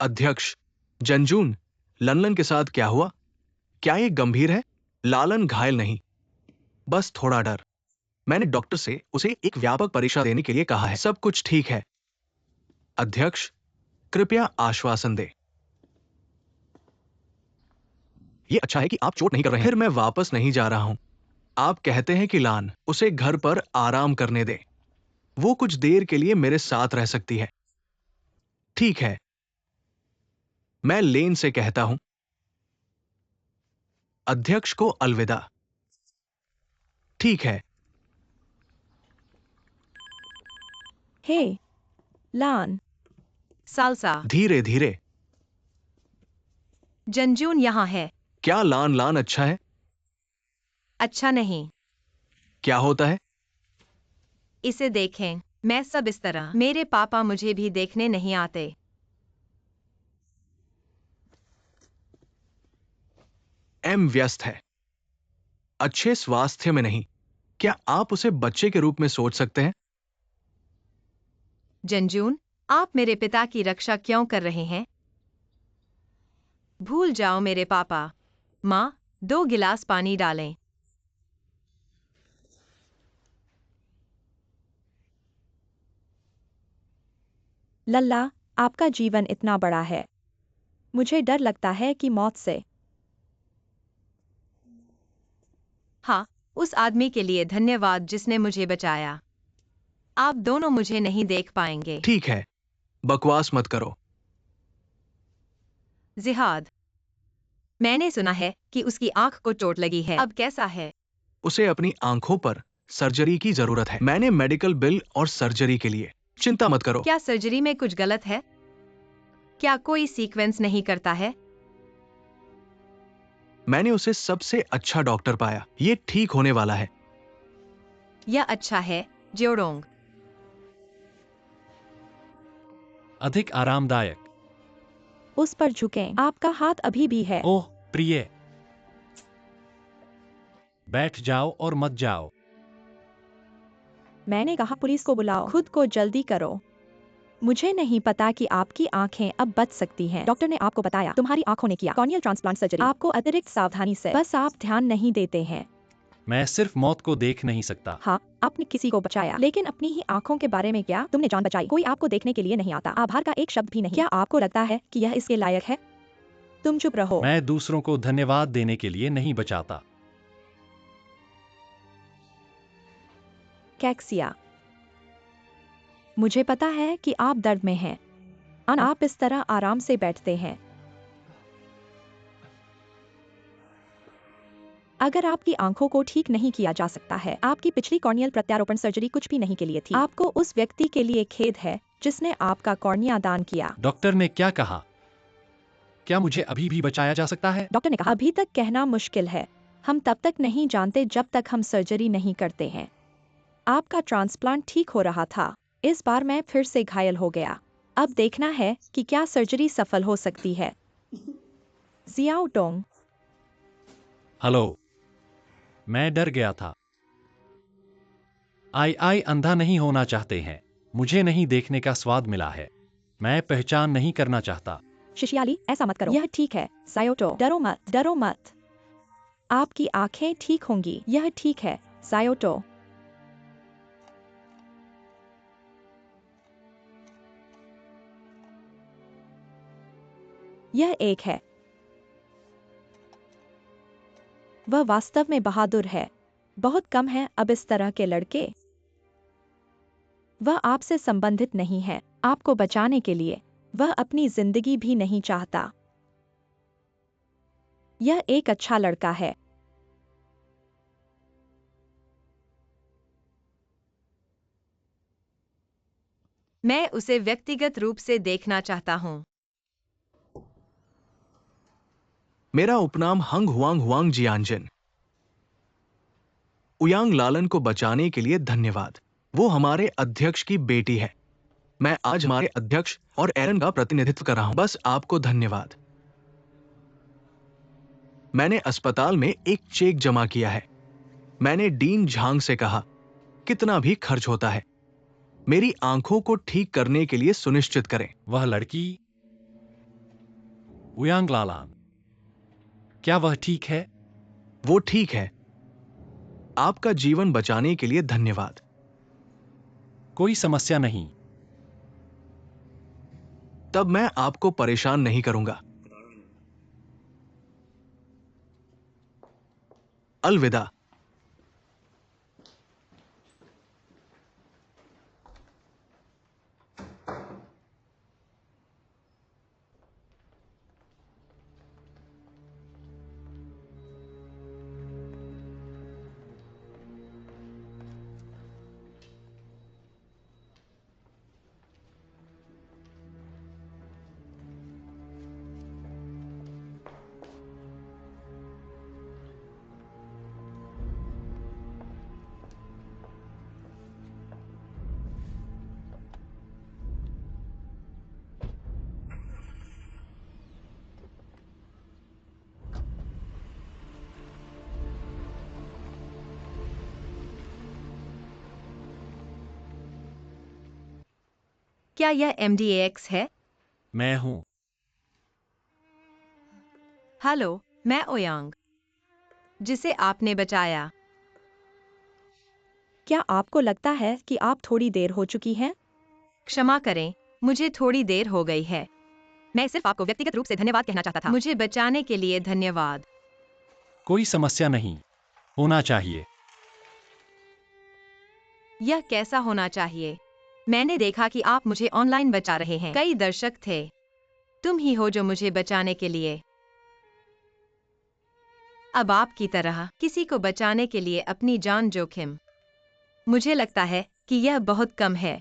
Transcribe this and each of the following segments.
अध्यक्ष, जंजून, लनलन के साथ क्या हुआ? क्या ये गंभीर है? लालन घायल नहीं, बस थोड़ा डर। मैंने डॉक्टर से उसे एक व्यापक परीक्षा देने के लिए कहा है। सब कुछ ठीक है। अध्यक्ष, कृपया आश्वासन दे। ये अच्छा है कि आप चोट नहीं कर रहे हैं। फिर मैं वापस नहीं जा रहा हूं। आप कहते हैं कि लान उसे घर पर आराम करने दे। वो कुछ देर के लिए मेरे साथ रह सकती है। ठीक है, मैं लेन से कहता हूं। अध्यक्ष को अलविदा। ठीक है। हे, लान। सालसा, धीरे धीरे। जंजून यहाँ है। क्या लान लान अच्छा है? अच्छा नहीं। क्या होता है? इसे देखें, मैं सब इस तरह। मेरे पापा मुझे भी देखने नहीं आते। एम व्यस्त है, अच्छे स्वास्थ्य में नहीं। क्या आप उसे बच्चे के रूप में सोच सकते हैं? जंजून, आप मेरे पिता की रक्षा क्यों कर रहे हैं? भूल जाओ मेरे पापा। माँ, 2 गिलास पानी डालें। लल्ला, आपका जीवन इतना बड़ा है। मुझे डर लगता है कि मौत से। हाँ, उस आदमी के लिए धन्यवाद जिसने मुझे बचाया। आप दोनों मुझे नहीं देख पाएंगे। ठीक है, बकवास मत करो। जिहाद, मैंने सुना है कि उसकी आंख को चोट लगी है। अब कैसा है? उसे अपनी आंखों पर सर्जरी की जरूरत है। मैंने मेडिकल बिल और सर्जरी के लिए। चिंता मत करो। क्या सर्जरी में कुछ गलत है? क्या कोई सीक्वेंस नहीं करता है? मैंने उसे सबसे अच्छा डॉक्टर पाया। ये ठीक होने वाला है। यह अच्छा है, ज्योडोंग। अधिक आरामदायक। उस पर झुकें। आपका हाथ अभी भी है। ओह प्रिय, बैठ जाओ और मत जाओ। मैंने कहा पुलिस को बुलाओ। खुद को जल्दी करो। मुझे नहीं पता कि आपकी आंखें अब बच सकती हैं। डॉक्टर ने आपको बताया तुम्हारी आंखों ने किया कॉर्नियल ट्रांसप्लांट सर्जरी। आपको अतिरिक्त सावधानी से। बस आप ध्यान नहीं देते हैं। मैं सिर्फ मौत को देख नहीं सकता। हाँ, आपने किसी को बचाया, लेकिन अपनी ही आंखों के बारे में क्या? तुमने जान बचाई। कोई आपको देखने के लिए नहीं आता। आभार का एक शब्द भी नहीं। क्या आपको लगता है कि यह इसके लायक है? तुम चुप रहो। मैं दूसरों को धन्यवाद देने के लिए नहीं बचाता। कैक्सिया, मुझे पता है कि आप दर्द में हैं। आप इस तरह आराम से बैठते हैं। अगर आपकी आंखों को ठीक नहीं किया जा सकता है, आपकी पिछली कॉर्नियल प्रत्यारोपण सर्जरी कुछ भी नहीं के लिए थी। आपको उस व्यक्ति के लिए खेद है जिसने आपका कॉर्निया दान किया। डॉक्टर ने क्या कहा? क्या मुझे अभी भी बचाया जा सकता है? डॉक्टर ने कहा अभी तक कहना मुश्किल है। हम तब तक नहीं जानते जब तक हम सर्जरी नहीं करते हैं। आपका ट्रांसप्लांट ठीक हो रहा था। इस बार मैं फिर से घायल हो गया। अब देखना है कि क्या सर्जरी सफल हो सकती है। जियाओ टोंग। हेलो, मैं डर गया था। आई अंधा नहीं होना चाहते हैं। मुझे नहीं देखने का स्वाद मिला है। मैं पहचान नहीं करना चाहता। शिशियाली, ऐसा मत करो। यह ठीक है। सायोटो, डरो मत, डरो मत। आपकी आंखें ठीक होंगी। यह ठीक है, सायोटो। यह एक है। वह वास्तव में बहादुर है। बहुत कम है अब इस तरह के लड़के। वह आपसे संबंधित नहीं है। आपको बचाने के लिए वह अपनी जिंदगी भी नहीं चाहता। यह एक अच्छा लड़का है। मैं उसे व्यक्तिगत रूप से देखना चाहता हूँ। मेरा उपनाम हंग हुआंग हुआंग जियानजिन। उयांग लालन को बचाने के लिए धन्यवाद। वो हमारे अध्यक्ष की बेटी है। मैं आज हमारे अध्यक्ष और एरन का प्रतिनिधित्व कर रहा हूं। बस आपको धन्यवाद। मैंने अस्पताल में एक चेक जमा किया है। मैंने डीन झांग से कहा कितना भी खर्च होता है, मेरी आंखों को ठीक करने के लिए सुनिश्चित करें। वह लड़की उयांग लालान, क्या वह ठीक है? वो ठीक है। आपका जीवन बचाने के लिए धन्यवाद। कोई समस्या नहीं। तब मैं आपको परेशान नहीं करूंगा। अलविदा। क्या यह MDAX है? मैं हूं। हेलो, मैं ओयांग, जिसे आपने बचाया। क्या आपको लगता है कि आप थोड़ी देर हो चुकी हैं? क्षमा करें, मुझे थोड़ी देर हो गई है। मैं सिर्फ आपको व्यक्तिगत रूप से धन्यवाद कहना चाहता था। मुझे बचाने के लिए धन्यवाद। कोई समस्या नहीं होना चाहिए। यह कैसा होना चाहिए? मैंने देखा कि आप मुझे ऑनलाइन बचा रहे हैं। कई दर्शक थे। तुम ही हो जो मुझे बचाने के लिए। अब आपकी तरह किसी को बचाने के लिए अपनी जान जोखिम। मुझे लगता है कि यह बहुत कम है।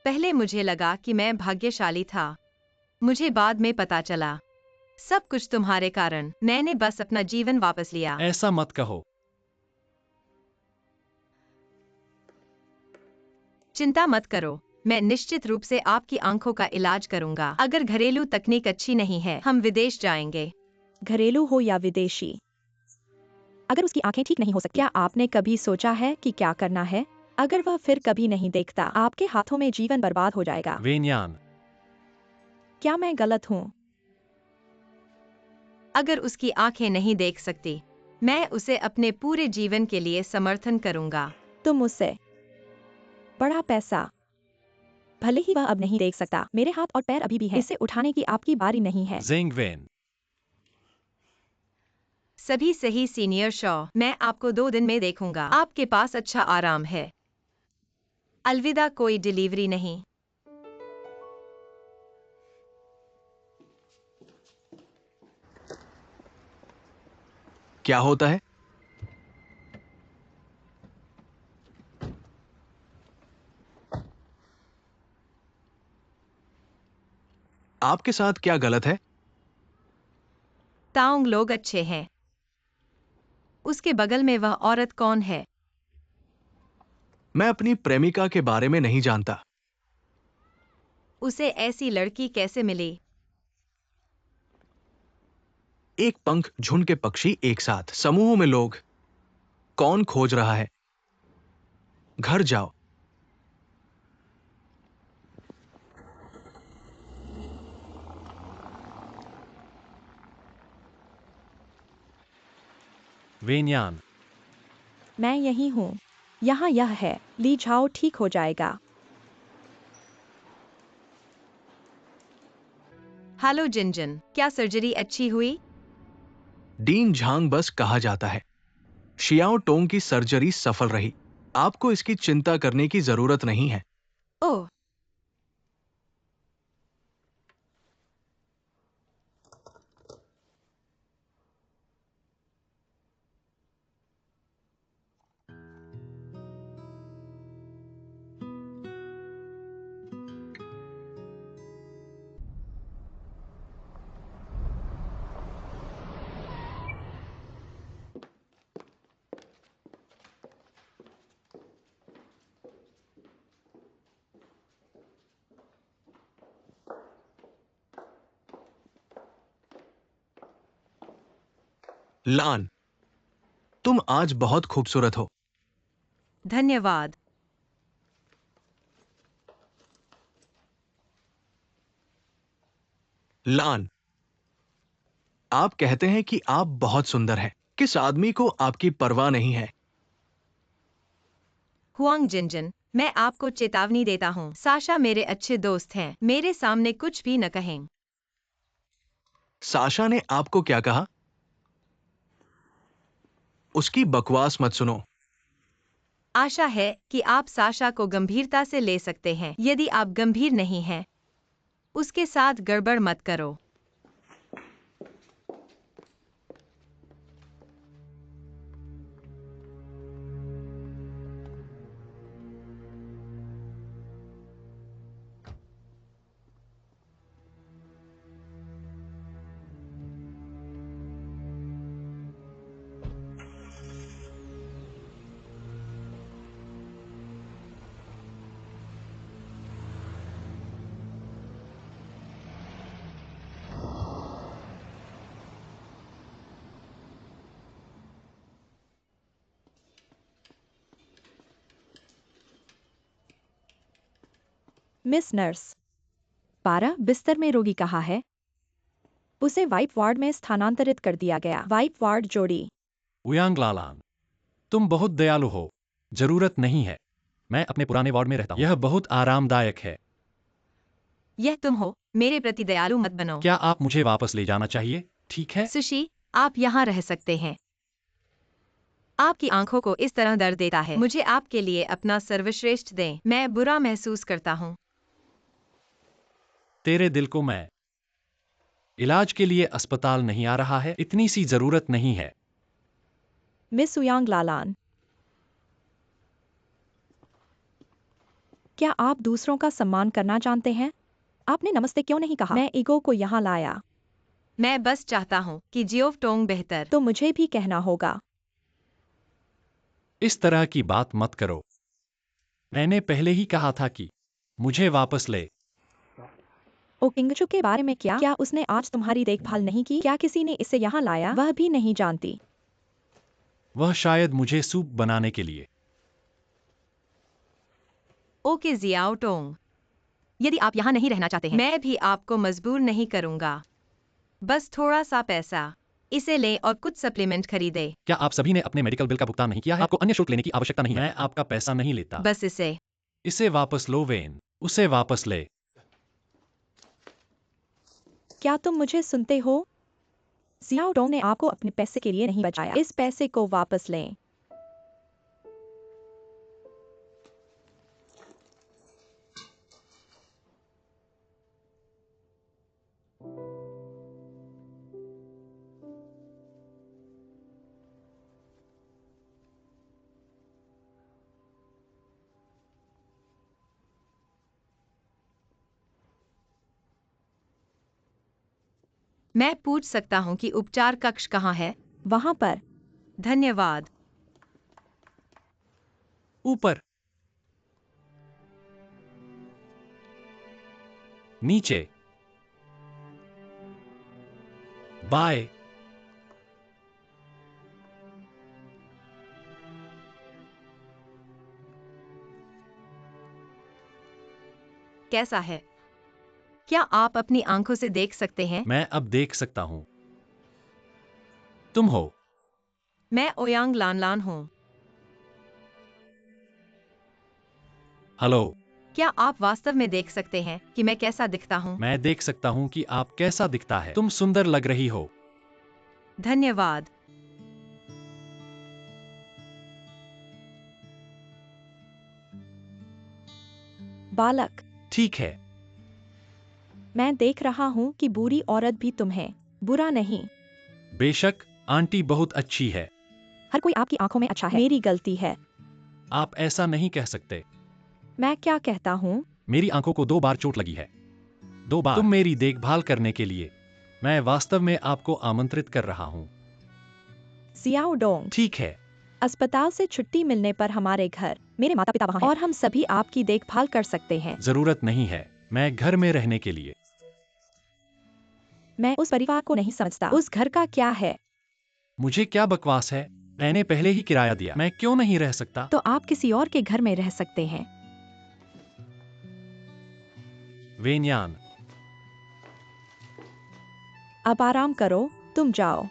पहले मुझे लगा कि मैं भाग्यशाली था। मुझे बाद में पता चला, सब कुछ तुम्हारे कारण। मैंने बस अपना जीवन वापस लिया। ऐसा मत कहो। चिंता मत करो, मैं निश्चित रूप से आपकी आंखों का इलाज करूंगा। अगर घरेलू तकनीक अच्छी नहीं है, हम विदेश जाएंगे। घरेलू हो या विदेशी, अगर उसकी आंखें ठीक नहीं हो सकती, क्या आपने कभी सोचा है कि क्या करना है? अगर वह फिर कभी नहीं देखता, आपके हाथों में जीवन बर्बाद हो जाएगा। वेन्यान, क्या मैं गलत हूँ? अगर उसकी आंखें नहीं देख सकती, मैं उसे अपने पूरे जीवन के लिए समर्थन करूंगा। तुम उससे बड़ा पैसा, भले ही वह अब नहीं देख सकता, मेरे हाथ और पैर अभी भी हैं। इसे उठाने की आपकी बारी नहीं है। जेंगवेन, सभी सही सीनियर शॉ, मैं आपको 2 दिन में देखूंगा। आपके पास अच्छा आराम है। अलविदा। कोई डिलीवरी नहीं। क्या होता है? आपके साथ क्या गलत है? ताओंग लोग अच्छे हैं। उसके बगल में वह औरत कौन है? मैं अपनी प्रेमिका के बारे में नहीं जानता। उसे ऐसी लड़की कैसे मिली? एक पंख झुंड के पक्षी एक साथ, समूहों में लोग। कौन खोज रहा है? घर जाओ। वेन्यान, मैं यही हूँ। यहाँ यह है, ली जाओ, ठीक हो जाएगा। हेलो जिनजिन, क्या सर्जरी अच्छी हुई? डीन झांग बस कहा जाता है। शियाओ टोंग की सर्जरी सफल रही। आपको इसकी चिंता करने की जरूरत नहीं है। ओह, लान, तुम आज बहुत खूबसूरत हो। धन्यवाद। लान, आप कहते हैं कि आप बहुत सुंदर हैं। किस आदमी को आपकी परवाह नहीं है? हुआंग जिनजिन, मैं आपको चेतावनी देता हूँ, साशा मेरे अच्छे दोस्त हैं, मेरे सामने कुछ भी न कहें। साशा ने आपको क्या कहा? उसकी बकवास मत सुनो। आशा है कि आप साशा को गंभीरता से ले सकते हैं। यदि आप गंभीर नहीं हैं, उसके साथ गड़बड़ मत करो। मिस नर्स, 12 बिस्तर में रोगी कहाँ है? उसे वाइप वार्ड में स्थानांतरित कर दिया गया। वाइप वार्ड जोड़ी। उयांग लालान, तुम बहुत दयालु हो। जरूरत नहीं है। मैं अपने पुराने वार्ड में रहता हूँ। यह बहुत आरामदायक है। यह तुम हो, मेरे प्रति दयालु मत बनो। क्या आप मुझे वापस ले जाना चाहिए? ठीक है। सुशी, आप यहाँ रह सकते हैं। आपकी आंखों को इस तरह दर्द देता है। मुझे आपके लिए अपना सर्वश्रेष्ठ दें। मैं बुरा महसूस करता हूँ। तेरे दिल को मैं इलाज के लिए अस्पताल नहीं आ रहा है। इतनी सी जरूरत नहीं है। मिस उयांग लालान, क्या आप दूसरों का सम्मान करना जानते हैं? आपने नमस्ते क्यों नहीं कहा? मैं ईगो को यहाँ लाया, मैं बस चाहता हूँ कि जियोव टोंग बेहतर। तो मुझे भी कहना होगा। इस तरह की बात मत करो। मैंने पहले ही कहा था कि मुझे वापस ले। ओ किंगचू के बारे में क्या? क्या उसने आज तुम्हारी देखभाल नहीं की? क्या किसी ने इसे यहाँ लाया? वह भी नहीं जानती। वह शायद मुझे सूप बनाने के लिए। ओके जियाओ टोंग, यदि आप यहाँ नहीं रहना चाहते हैं, मैं भी आपको मजबूर नहीं करूँगा। बस थोड़ा सा पैसा। इसे लें और कुछ सप्लीमेंट खरीदें। क्या आप सभी ने अपने मेडिकल बिल का भुगतान नहीं किया है? आपको अन्य शुल्क लेने की आवश्यकता नहीं है। मैं आपका पैसा नहीं लेता। बस इसे। इसे वापस लो वेन। उसे वापस ले। क्या तुम मुझे सुनते हो? जियाओ डोंग ने आपको अपने पैसे के लिए नहीं बचाया। इस पैसे को वापस लें। मैं पूछ सकता हूँ कि उपचार कक्ष कहाँ है? वहाँ पर। धन्यवाद। ऊपर, नीचे, बाएं। कैसा है? क्या आप अपनी आंखों से देख सकते हैं? मैं अब देख सकता हूं। तुम हो। मैं ओयांग लानलान हूँ। हेलो। क्या आप वास्तव में देख सकते हैं कि मैं कैसा दिखता हूँ? मैं देख सकता हूं कि आप कैसा दिखता है। तुम सुंदर लग रही हो। धन्यवाद। बालक, ठीक है। मैं देख रहा हूँ कि बुरी औरत भी तुम्हें बुरा नहीं। बेशक, आंटी बहुत अच्छी है। हर कोई आपकी आंखों में अच्छा है। मेरी गलती है। आप ऐसा नहीं कह सकते। मैं क्या कहता हूँ? मेरी आंखों को 2 बार चोट लगी है। 2 बार। तुम मेरी देखभाल करने के लिए मैं वास्तव में आपको आमंत्रित कर रहा हूँ। जियाओ डोंग, ठीक है। अस्पताल से छुट्टी मिलने पर हमारे घर, मेरे माता पिता वहाँ हैं और हम सभी आपकी देखभाल कर सकते हैं। जरूरत नहीं है। मैं घर में रहने के लिए। मैं उस परिवार को नहीं समझता। उस घर का क्या है? मुझे क्या बकवास है? मैंने पहले ही किराया दिया। मैं क्यों नहीं रह सकता? तो आप किसी और के घर में रह सकते हैं। वेन्यान, अब आराम करो, तुम जाओ।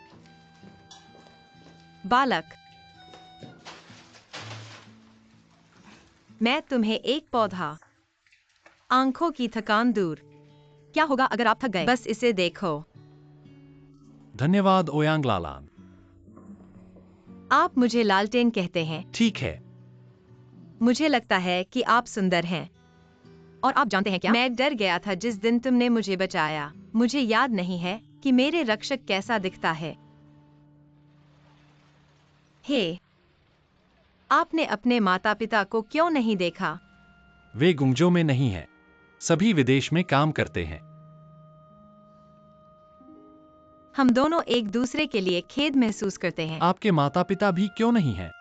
बालक, मैं तुम्हें एक पौधा, आंखों की थकान दूर। क्या होगा अगर आप थक गए? बस इसे देखो। धन्यवाद ओयांग लालान। आप मुझे लालटेन कहते हैं। ठीक है। मुझे लगता है कि आप सुंदर हैं। और आप जानते हैं क्या? मैं डर गया था जिस दिन तुमने मुझे बचाया। मुझे याद नहीं है कि मेरे रक्षक कैसा दिखता है। हे, आपने अपने माता पिता को क्यों नहीं देखा? वे गुंगजो में नहीं हैं। सभी विदेश में काम करते हैं। हम दोनों एक दूसरे के लिए खेद महसूस करते हैं। आपके माता पिता भी क्यों नहीं हैं?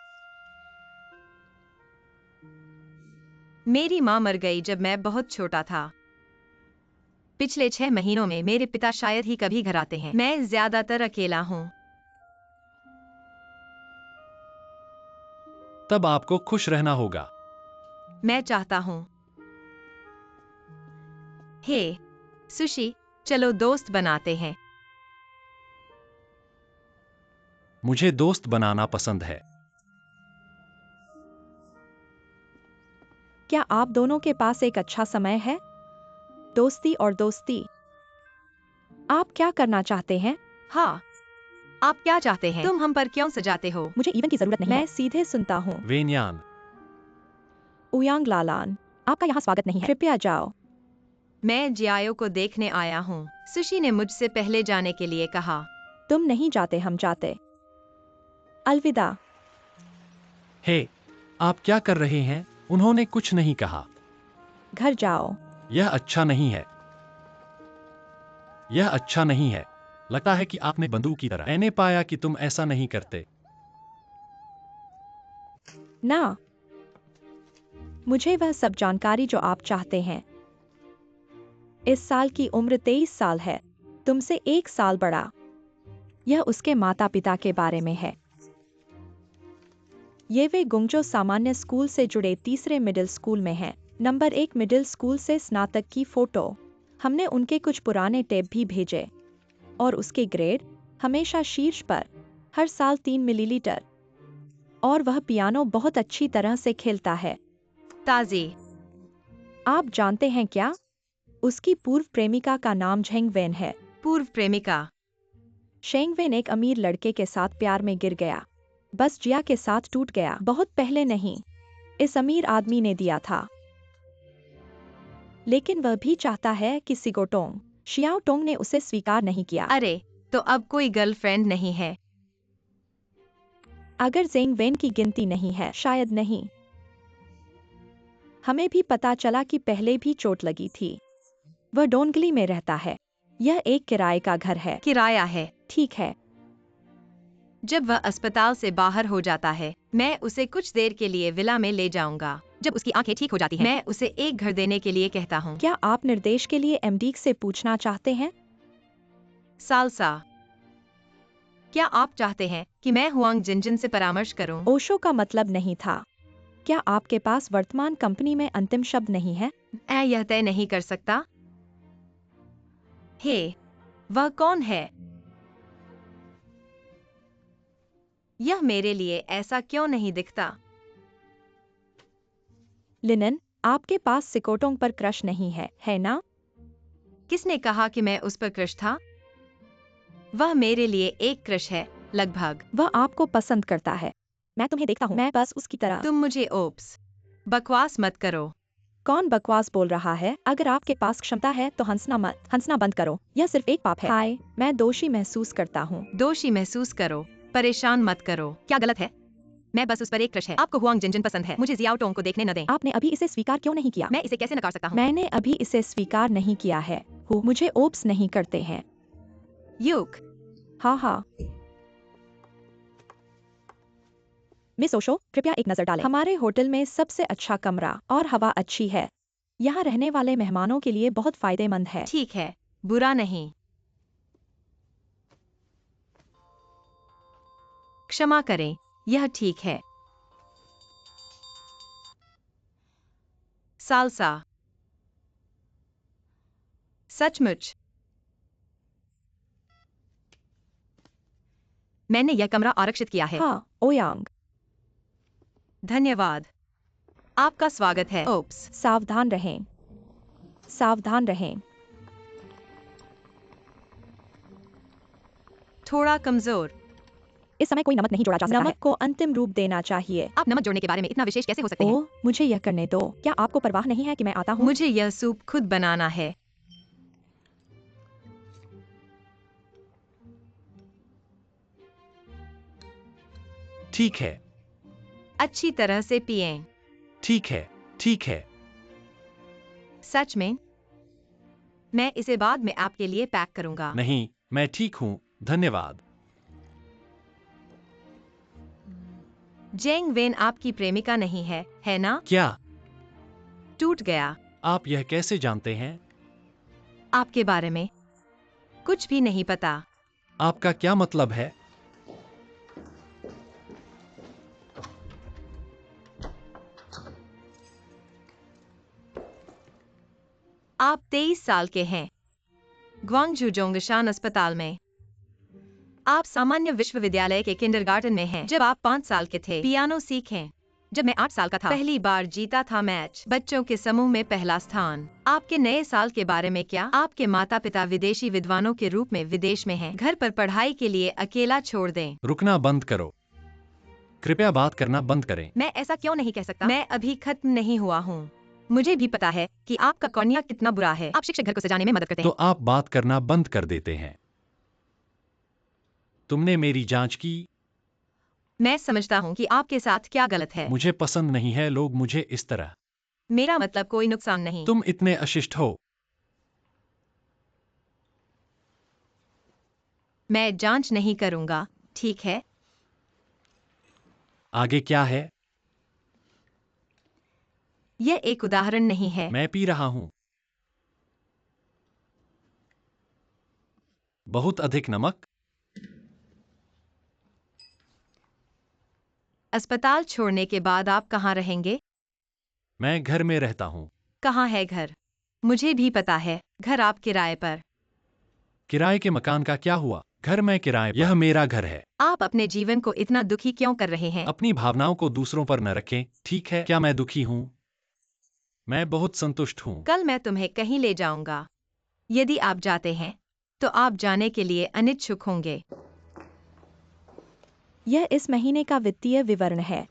मेरी माँ मर गई जब मैं बहुत छोटा था। पिछले 6 महीनों में मेरे पिता शायद ही कभी घर आते हैं। मैं ज्यादातर अकेला हूँ। तब आपको खुश रहना होगा। मैं चाहता हूँ। हे, सुशी, चलो दोस्त बनाते हैं। मुझे दोस्त बनाना पसंद है। क्या आप दोनों के पास एक अच्छा समय है? दोस्ती और दोस्ती। आप क्या करना चाहते हैं? हाँ, आप क्या चाहते हैं? तुम हम पर क्यों सजाते हो? मुझे इवन की जरूरत नहीं। मैं सीधे सुनता हूँ। वेन्यान। ओयांग लालान, आपका यहाँ स्वागत नहीं है। कृपया जाओ। मैं जियाओ को देखने आया हूँ। सुशी ने मुझसे पहले जाने के लिए कहा। तुम नहीं जाते, हम जाते। अलविदा। हे, आप क्या कर रहे हैं? उन्होंने कुछ नहीं कहा। घर जाओ। यह अच्छा नहीं है। यह अच्छा नहीं है। लगता है कि आपने बंदूक की तरह। मैंने पाया कि तुम ऐसा नहीं करते। ना, मुझे वह सब जानकारी जो आप चाहते हैं। इस साल की उम्र 23 साल है, तुमसे 1 साल बड़ा। यह उसके माता पिता के बारे में है। ये वे गुंगजो सामान्य स्कूल से जुड़े तीसरे मिडिल स्कूल में हैं। नंबर 1 मिडिल स्कूल से स्नातक की फोटो। हमने उनके कुछ पुराने टेप भी भेजे। और उसके ग्रेड हमेशा शीर्ष पर, हर साल 3 मिलीलीटर। और वह पियानो बहुत अच्छी तरह से खेलता है। ताजी। आप जानते हैं क्या? उसकी पूर्व प्रेमिका का नाम झेंग वेन है। पूर्व प्रेमिका। शेंग वेन एक अमीर लड़के के साथ प्यार में गिर गया। बस जिया के साथ टूट गया। बहुत पहले नहीं, इस अमीर आदमी ने दिया था। लेकिन वह भी चाहता है कि सिगोटोंग शियाओ टोंग ने उसे स्वीकार नहीं किया। अरे, तो अब कोई गर्लफ्रेंड नहीं है? अगर जेंग वेन की गिनती नहीं है, शायद नहीं। हमें भी पता चला कि पहले भी चोट लगी थी। वह डोंगली में रहता है। यह एक किराए का घर है। किराया है। ठीक है। जब वह अस्पताल से बाहर हो जाता है, मैं उसे कुछ देर के लिए विला में ले जाऊंगा। जब उसकी आंखें ठीक हो जाती हैं, मैं उसे एक घर देने के लिए कहता हूँ। क्या आप निर्देश के लिए एमडी से पूछना चाहते हैं? सालसा, क्या आप चाहते हैं कि मैं हुआंग जिनजिन से परामर्श करूं? ओशो का मतलब नहीं था। क्या आपके पास वर्तमान कंपनी में अंतिम शब्द नहीं है? मैं यह तय नहीं कर सकता। हे, वह कौन है? यह मेरे लिए ऐसा क्यों नहीं दिखता? लिनन, आपके पास सिकोटोंग पर क्रश नहीं है, है ना? किसने कहा कि मैं उस पर क्रश था? वह मेरे लिए एक क्रश है, लगभग। वह आपको पसंद करता है। मैं तुम्हें देखता हूँ, मैं बस उसकी तरह। तुम मुझे ओप्स बकवास मत करो। कौन बकवास बोल रहा है? अगर आपके पास क्षमता है तो हंसना मत, हंसना बंद करो। यह सिर्फ एक पाप है। हाय, मैं दोषी महसूस करता हूँ। दोषी महसूस करो, परेशान मत करो। क्या गलत है? मैं बस उस पर एक क्रश है। आपको हुआंग जिनजिन पसंद है। मुझे जियाओ टोंग को देखने न दें। आपने अभी इसे स्वीकार क्यों नहीं किया? मैं इसे कैसे नकार सकता हूँ? मैंने अभी इसे स्वीकार नहीं किया है। मुझे ओप्स नहीं करते हैं। युक। हाँ हाँ। मिस ओशो, कृपया एक नजर डालें। हमारे होटल में सबसे अच्छा कमरा और हवा अच्छी है। यहाँ रहने वाले मेहमानों के लिए बहुत फायदेमंद है। ठीक है, बुरा नहीं। क्षमा करें, यह ठीक है। सालसा। सचमुच। मैंने यह कमरा आरक्षित किया है। हाँ, ओयांग। धन्यवाद। आपका स्वागत है। ओप्स। सावधान रहें। सावधान रहें। थोड़ा कमजोर। इस समय कोई नमक नहीं जोड़ा जा सकता है। नमक को अंतिम रूप देना चाहिए। आप नमक जोड़ने के बारे में इतना विशेष कैसे हो सकते हैं? ओह, मुझे यह करने दो। क्या आपको परवाह नहीं है कि मैं आता हूँ? मुझे यह सूप खुद बनाना है। ठीक है, अच्छी तरह से पिएं। ठीक है, ठीक है। सच में? मैं इसे बाद में आपके लिए पैक करूंगा। नहीं, मैं ठीक हूँ, धन्यवाद। जेंग वेन आपकी प्रेमिका नहीं है ना? क्या टूट गया। आप यह कैसे जानते हैं? आपके बारे में कुछ भी नहीं पता। आपका क्या मतलब है? आप 23 साल के हैं। ग्वांगझू जोंगशान अस्पताल में। आप सामान्य विश्वविद्यालय के किंडरगार्टन में हैं जब आप 5 साल के थे। पियानो सीखें। जब मैं 8 साल का था पहली बार जीता था मैच। बच्चों के समूह में पहला स्थान। आपके नए साल के बारे में क्या? आपके माता पिता विदेशी विद्वानों के रूप में विदेश में हैं। घर पर पढ़ाई के लिए अकेला छोड़ दें। रुकना बंद करो। कृपया बात करना बंद करें। मैं ऐसा क्यों नहीं कह सकता? मैं अभी खत्म नहीं हुआ हूँ। मुझे भी पता है कि आपका कॉर्निया कितना बुरा है। आप शिक्षक घर को सजाने में मदद करते तो हैं। आप बात करना बंद कर देते हैं। तुमने मेरी जांच की। मैं समझता हूँ कि आपके साथ क्या गलत है। मुझे पसंद नहीं है लोग मुझे इस तरह। मेरा मतलब कोई नुकसान नहीं। तुम इतने अशिष्ट हो। मैं जांच नहीं करूंगा, ठीक है? आगे क्या है? यह एक उदाहरण नहीं है। मैं पी रहा हूं। बहुत अधिक नमक। अस्पताल छोड़ने के बाद आप कहाँ रहेंगे? मैं घर में रहता हूं। कहाँ है घर? मुझे भी पता है, घर आप किराए पर। किराए के मकान का क्या हुआ? घर में किराए पर। यह मेरा घर है। आप अपने जीवन को इतना दुखी क्यों कर रहे हैं? अपनी भावनाओं को दूसरों पर न रखें, ठीक है? क्या मैं दुखी हूं? मैं बहुत संतुष्ट हूं। कल मैं तुम्हें कहीं ले जाऊंगा। यदि आप जाते हैं, तो आप जाने के लिए अनिच्छुक होंगे। यह इस महीने का वित्तीय विवरण है।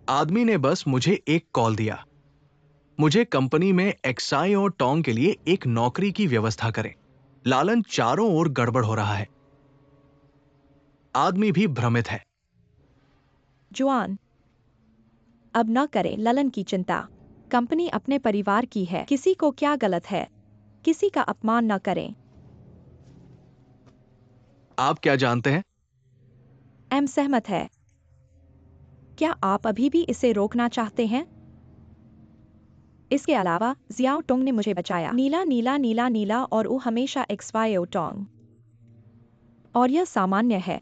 आदमी ने बस मुझे एक कॉल दिया। मुझे कंपनी में एक्साई और टोंग के लिए एक नौकरी की व्यवस्था करें। लालन चारों ओर गड़बड़ हो रहा है। आदमी भी भ्रमित है। जुआन, अब न करें ललन की चिंता। कंपनी अपने परिवार की है। किसी को क्या गलत है? किसी का अपमान न करें। आप क्या जानते हैं? एम सहमत है। क्या आप अभी भी इसे रोकना चाहते हैं? इसके अलावा जियाओ टोंग ने मुझे बचाया। नीला नीला नीला नीला और वो हमेशा एक्सवायो टोंग। और यह सामान्य है।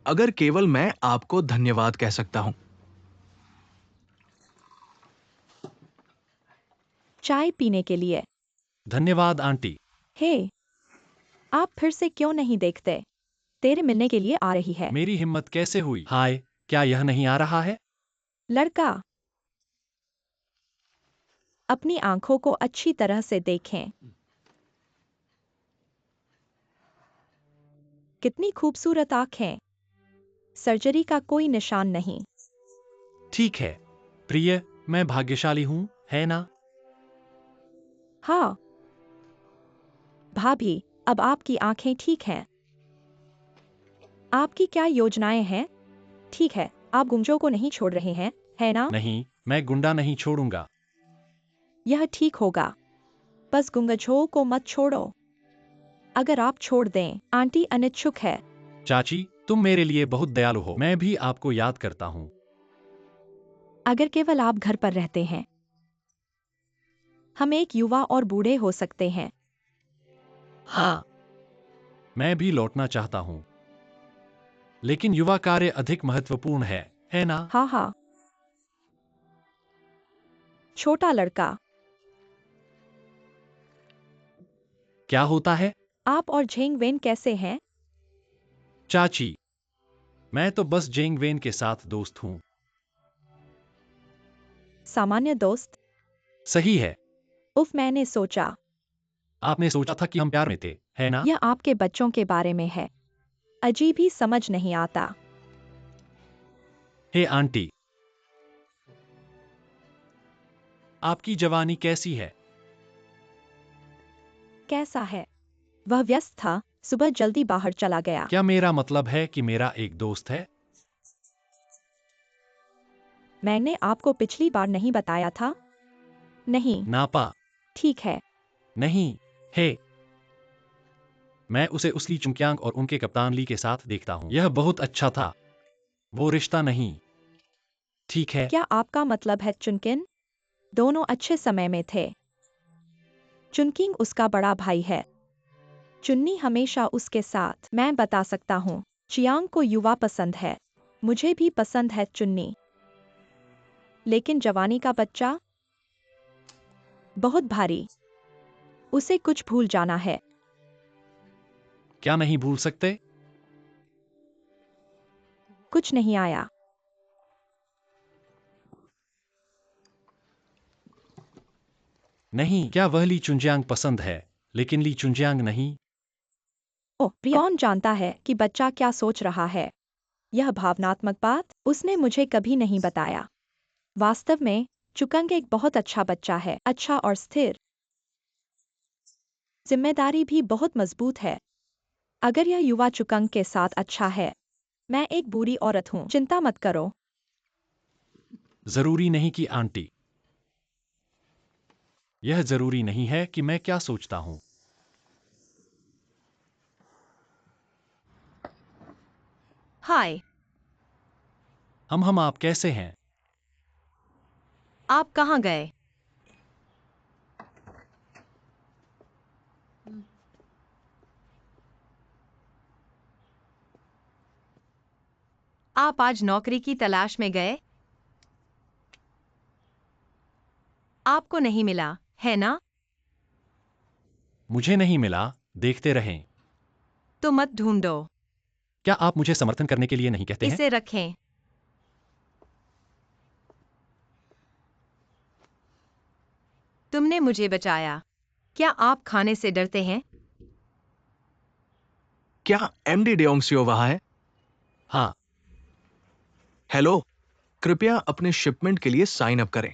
अगर केवल मैं आपको धन्यवाद कह सकता हूं। चाय पीने के लिए। धन्यवाद आंटी। हे, आप फिर से क्यों नहीं देखते? तेरे मिलने के लिए आ रही है। मेरी हिम्मत कैसे हुई? हाय, क्या यह नहीं आ रहा है? लड़का, अपनी आंखों को अच्छी तरह से देखें। कितनी खूबसूरत आंखें। सर्जरी का कोई निशान नहीं। ठीक है प्रिय, मैं भाग्यशाली हूं, है ना? हाँ भाभी, अब आपकी आंखें ठीक हैं। आपकी क्या योजनाएं हैं? ठीक है, आप गुंजों को नहीं छोड़ रहे हैं, है ना? नहीं, मैं गुंडा नहीं छोड़ूंगा। यह ठीक होगा। बस गुंगछों को मत छोड़ो। अगर आप छोड़ दें, आंटी अनिच्छुक है। चाची, तुम मेरे लिए बहुत दयालु हो। मैं भी आपको याद करता हूँ। अगर केवल आप घर पर रहते हैं। हम एक युवा और बूढ़े हो सकते हैं। हाँ, मैं भी लौटना चाहता हूँ, लेकिन युवा कार्य अधिक महत्वपूर्ण है ना? हाँ हाँ। छोटा लड़का, क्या होता है? आप और झेंग वेन कैसे हैं? चाची, मैं तो बस जेंग वेन के साथ दोस्त हूँ। सामान्य दोस्त? सही है। उफ, मैंने सोचा आपने सोचा था कि हम प्यार में थे, है ना? यह आपके बच्चों के बारे में है। अजीब ही समझ नहीं आता। हे आंटी, आपकी जवानी कैसी है? कैसा है? वह व्यस्त था, सुबह जल्दी बाहर चला गया। क्या मेरा मतलब है कि मेरा एक दोस्त है? मैंने आपको पिछली बार नहीं बताया था? नहीं। नापा? ठीक है। नहीं। हे, मैं उसे उसली चुंक्यांग और उनके कप्तान ली के साथ देखता हूँ। यह बहुत अच्छा था। वो रिश्ता नहीं। ठीक है। क्या आपका मतलब है चुनकिन? दोनों अच्छे समय में थे। चुनकिंग उसका बड़ा भाई है। चुन्नी हमेशा उसके साथ। मैं बता सकता हूँ, चियांग को युवा पसंद है। मुझे भी पसंद है चुन्नी। लेकिन जवानी का बच्चा बहुत भारी। उसे कुछ भूल जाना है। क्या नहीं भूल सकते? कुछ नहीं आया। नहीं, क्या वह ली चुंजियांग पसंद है, लेकिन ली चुंजियांग नहीं? ओह, कौन जानता है कि बच्चा क्या सोच रहा है? यह भावनात्मक बात उसने मुझे कभी नहीं बताया। वास्तव में चुकंग एक बहुत अच्छा बच्चा है, अच्छा और स्थिर। जिम्मेदारी भी बहुत मजबूत है। अगर यह युवा चुकंग के साथ अच्छा है, मैं एक बुरी औरत हूँ, चिंता मत करो। जरूरी नहीं कि आंटी। यह जरूरी नहीं है कि मैं क्या सोचता हूँ। हाय, हम आप कैसे हैं? आप कहाँ गए? आप आज नौकरी की तलाश में गए? आपको नहीं मिला, है ना? मुझे नहीं मिला, देखते रहें। तो मत ढूंढो। क्या आप मुझे समर्थन करने के लिए नहीं कहते हैं? इसे रखें। तुमने मुझे बचाया। क्या आप खाने से डरते हैं? क्या एमडी डेओंगसियो वहां है? हाँ, हेलो, कृपया अपने शिपमेंट के लिए साइन अप करें।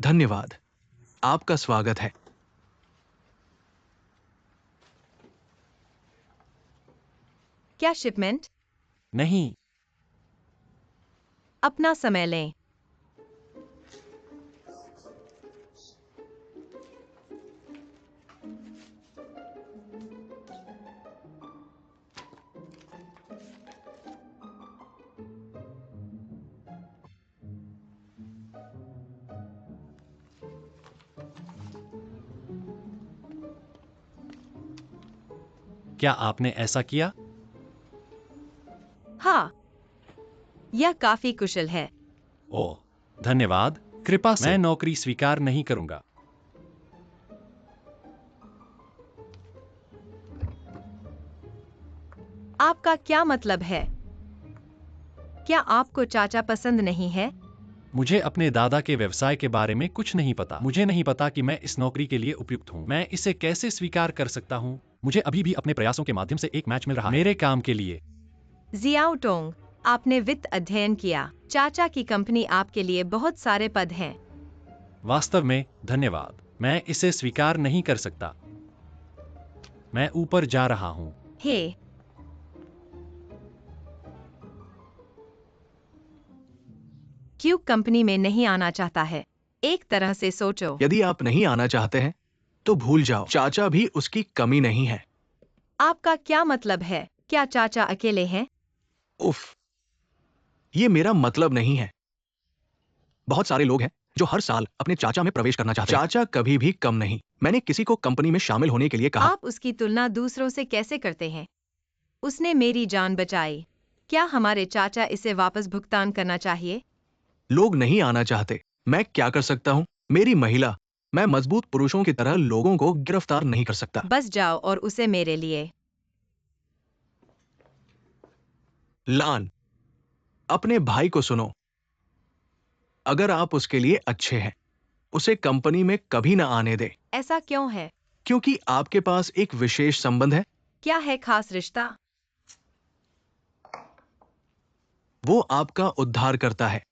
धन्यवाद, आपका स्वागत है। क्या शिपमेंट? नहीं। अपना समय लें। क्या आपने ऐसा किया? हाँ, यह काफी कुशल है। ओह, धन्यवाद। कृपा से मैं नौकरी स्वीकार नहीं करूंगा। आपका क्या मतलब है? क्या आपको चाचा पसंद नहीं है? मुझे अपने दादा के व्यवसाय के बारे में कुछ नहीं पता। मुझे नहीं पता कि मैं इस नौकरी के लिए उपयुक्त हूँ। मैं इसे कैसे स्वीकार कर सकता हूँ? मुझे अभी भी अपने प्रयासों के माध्यम से एक मैच मिल रहा है मेरे काम के लिए। जियाओ टोंग, आपने वित्त अध्ययन किया। चाचा की कंपनी आपके लिए बहुत सारे पद हैं। वास्तव में, धन्यवाद। मैं इसे स्वीकार नहीं कर सकता। मैं ऊपर जा रहा हूँ। हे, क्यों कंपनी में नहीं आना चाहता है? एक तरह से सोचो। यदि आप नहीं आना चाहते हैं तो भूल जाओ, चाचा भी उसकी कमी नहीं है। आपका क्या मतलब है? क्या चाचा अकेले हैं? उफ, ये मेरा मतलब नहीं है। बहुत सारे लोग हैं जो हर साल अपने चाचा में प्रवेश करना चाहते हैं। चाचा कभी भी कम नहीं। मैंने किसी को कंपनी में शामिल होने के लिए कहा। आप उसकी तुलना दूसरों से कैसे करते हैं? उसने मेरी जान बचाई। क्या हमारे चाचा इसे वापस भुगतान करना चाहिए? लोग नहीं आना चाहते। मैं क्या कर सकता हूँ? मेरी महिला। मैं मजबूत पुरुषों की तरह लोगों को गिरफ्तार नहीं कर सकता। बस जाओ और उसे मेरे लिए। लान, अपने भाई को सुनो। अगर आप उसके लिए अच्छे हैं, उसे कंपनी में कभी ना आने दे, ऐसा क्यों है? क्योंकि आपके पास एक विशेष संबंध है। क्या है खास रिश्ता? वो आपका उद्धार करता है।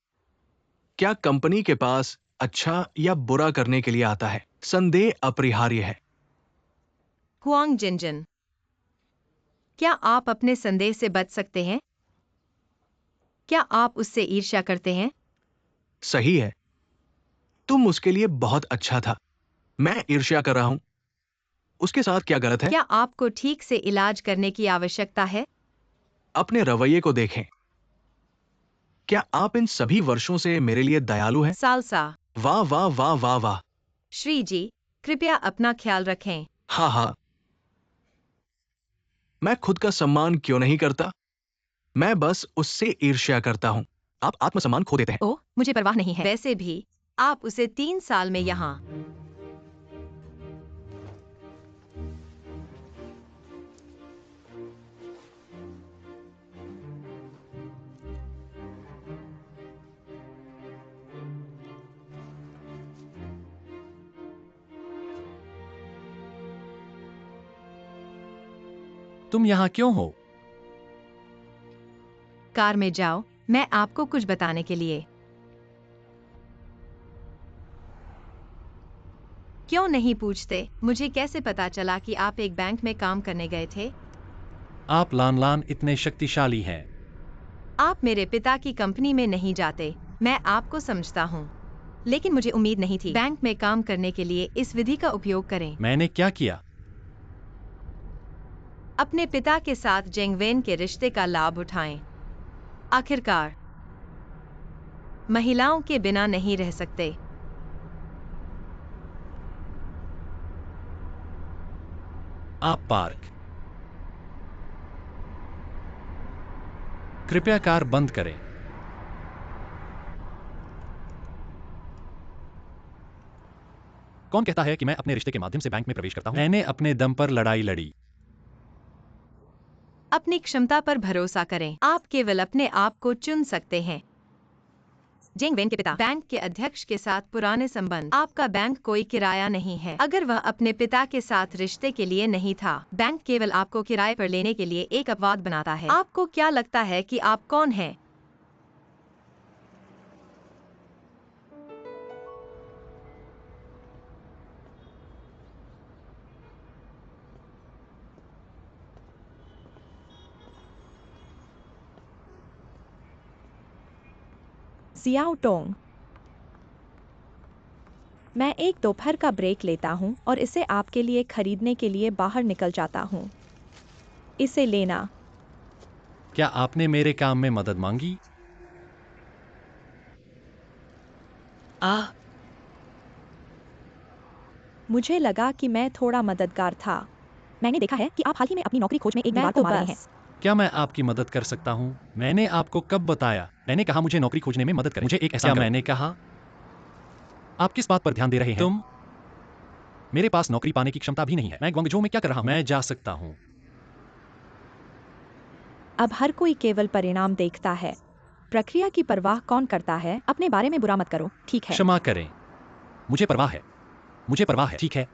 क्या कंपनी के पास अच्छा या बुरा करने के लिए आता है? संदेह अपरिहार्य है। हुआंग जिनजिन, क्या आप अपने संदेह से बच सकते हैं? क्या आप उससे ईर्ष्या करते हैं? सही है। तुम उसके लिए बहुत अच्छा था। मैं ईर्ष्या कर रहा हूं। उसके साथ क्या गलत है? क्या आपको ठीक से इलाज करने की आवश्यकता है? अपने रवैये को देखें। क्या आप इन सभी वर्षों से मेरे लिए दयालु हैं? सालसा, वाह वाह वाह वाह वाह। श्री जी, कृपया अपना ख्याल रखें। हाँ हाँ। मैं खुद का सम्मान क्यों नहीं करता? मैं बस उससे ईर्ष्या करता हूं। आप आत्मसम्मान खो देते हैं। ओह, मुझे परवाह नहीं है। वैसे भी, आप उसे 3 साल में यहाँ। तुम यहाँ क्यों हो? कार में जाओ, मैं आपको कुछ बताने के लिए। क्यों नहीं पूछते? मुझे कैसे पता चला कि आप एक बैंक में काम करने गए थे? आप लान लान इतने शक्तिशाली हैं। आप मेरे पिता की कंपनी में नहीं जाते। मैं आपको समझता हूँ। लेकिन मुझे उम्मीद नहीं थी। बैंक में काम करने के लिए इस विधि का उपयोग करें। मैंने क्या किया? अपने पिता के साथ जेंगवेन के रिश्ते का लाभ उठाएं। आखिरकार, महिलाओं के बिना नहीं रह सकते। आप पार्क। कृपया कार बंद करें। कौन कहता है कि मैं अपने रिश्ते के माध्यम से बैंक में प्रवेश करता हूं? मैंने अपने दम पर लड़ाई लड़ी। अपनी क्षमता पर भरोसा करें। आप केवल अपने आप को चुन सकते हैं। जेंगवेन के पिता बैंक के अध्यक्ष के साथ पुराने संबंध। आपका बैंक कोई किराया नहीं है। अगर वह अपने पिता के साथ रिश्ते के लिए नहीं था, बैंक केवल आपको किराए पर लेने के लिए एक अपवाद बनाता है। आपको क्या लगता है कि आप कौन हैं? जियाओ टोंग, मैं एक दोपहर का ब्रेक लेता हूँ और इसे आपके लिए खरीदने के लिए बाहर निकल जाता हूँ। इसे लेना। क्या आपने मेरे काम में मदद मांगी? मुझे लगा कि मैं थोड़ा मददगार था। मैंने देखा है कि आप हाल ही में अपनी नौकरी खोज में एक दीवार को मार रहे हैं। क्या मैं आपकी मदद कर सकता हूं? मैंने आपको कब बताया? मैंने कहा मुझे नौकरी खोजने में मदद करें। मुझे एक एहसान क्या करो। मैंने कहा? आप किस बात पर ध्यान दे रहे हैं? तुम? मेरे पास नौकरी पाने की क्षमता भी नहीं है। मैं ग्वांगझोउ में क्या कर रहा हूं? मैं जा सकता हूं। अब हर कोई केवल परिणाम देखता है। प्रक्रिया की परवाह कौन करता है? अपने बारे में बुरा मत करो, ठीक है? क्षमा करें। मुझे परवाह है। मुझे परवाह है। ठीक है।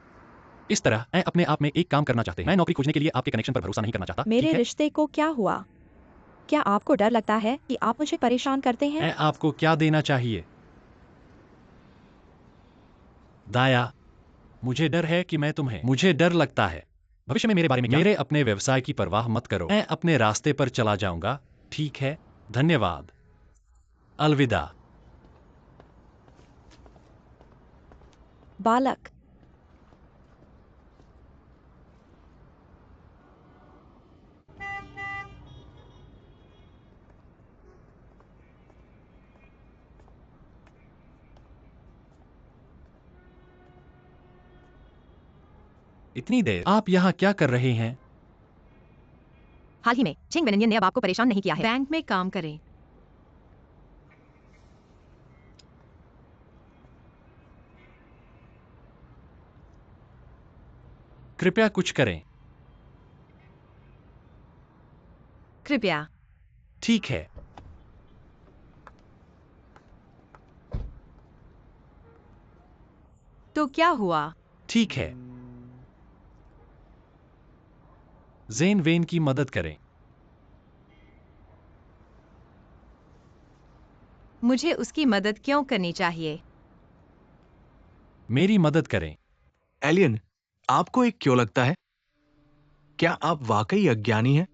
इस तरह मैं अपने आप में एक काम करना चाहते हैं। मैं नौकरी खोजने के लिए आपके कनेक्शन पर भरोसा नहीं करना चाहता। मेरे ठीक है? रिश्ते को क्या हुआ? क्या आपको डर लगता है कि आप मुझे परेशान करते हैं? मैं आपको क्या देना चाहिए? दाया। मुझे डर है कि मैं तुम्हें मुझे डर लगता है। भविष्य में मेरे बारे में क्या? मेरे अपने व्यवसाय की परवाह मत करो। मैं अपने रास्ते पर चला जाऊंगा। ठीक है? धन्यवाद। अलविदा। बालक, इतनी देर आप यहाँ क्या कर रहे हैं? हाल ही में चेंग वेनियन ने अब आपको परेशान नहीं किया है। बैंक में काम करें। कृपया कुछ करें। कृपया। ठीक है। तो क्या हुआ? ठीक है। जेन वेन की मदद करें। मुझे उसकी मदद क्यों करनी चाहिए? मेरी मदद करें। एलियन, आपको एक क्यों लगता है? क्या आप वाकई अज्ञानी हैं?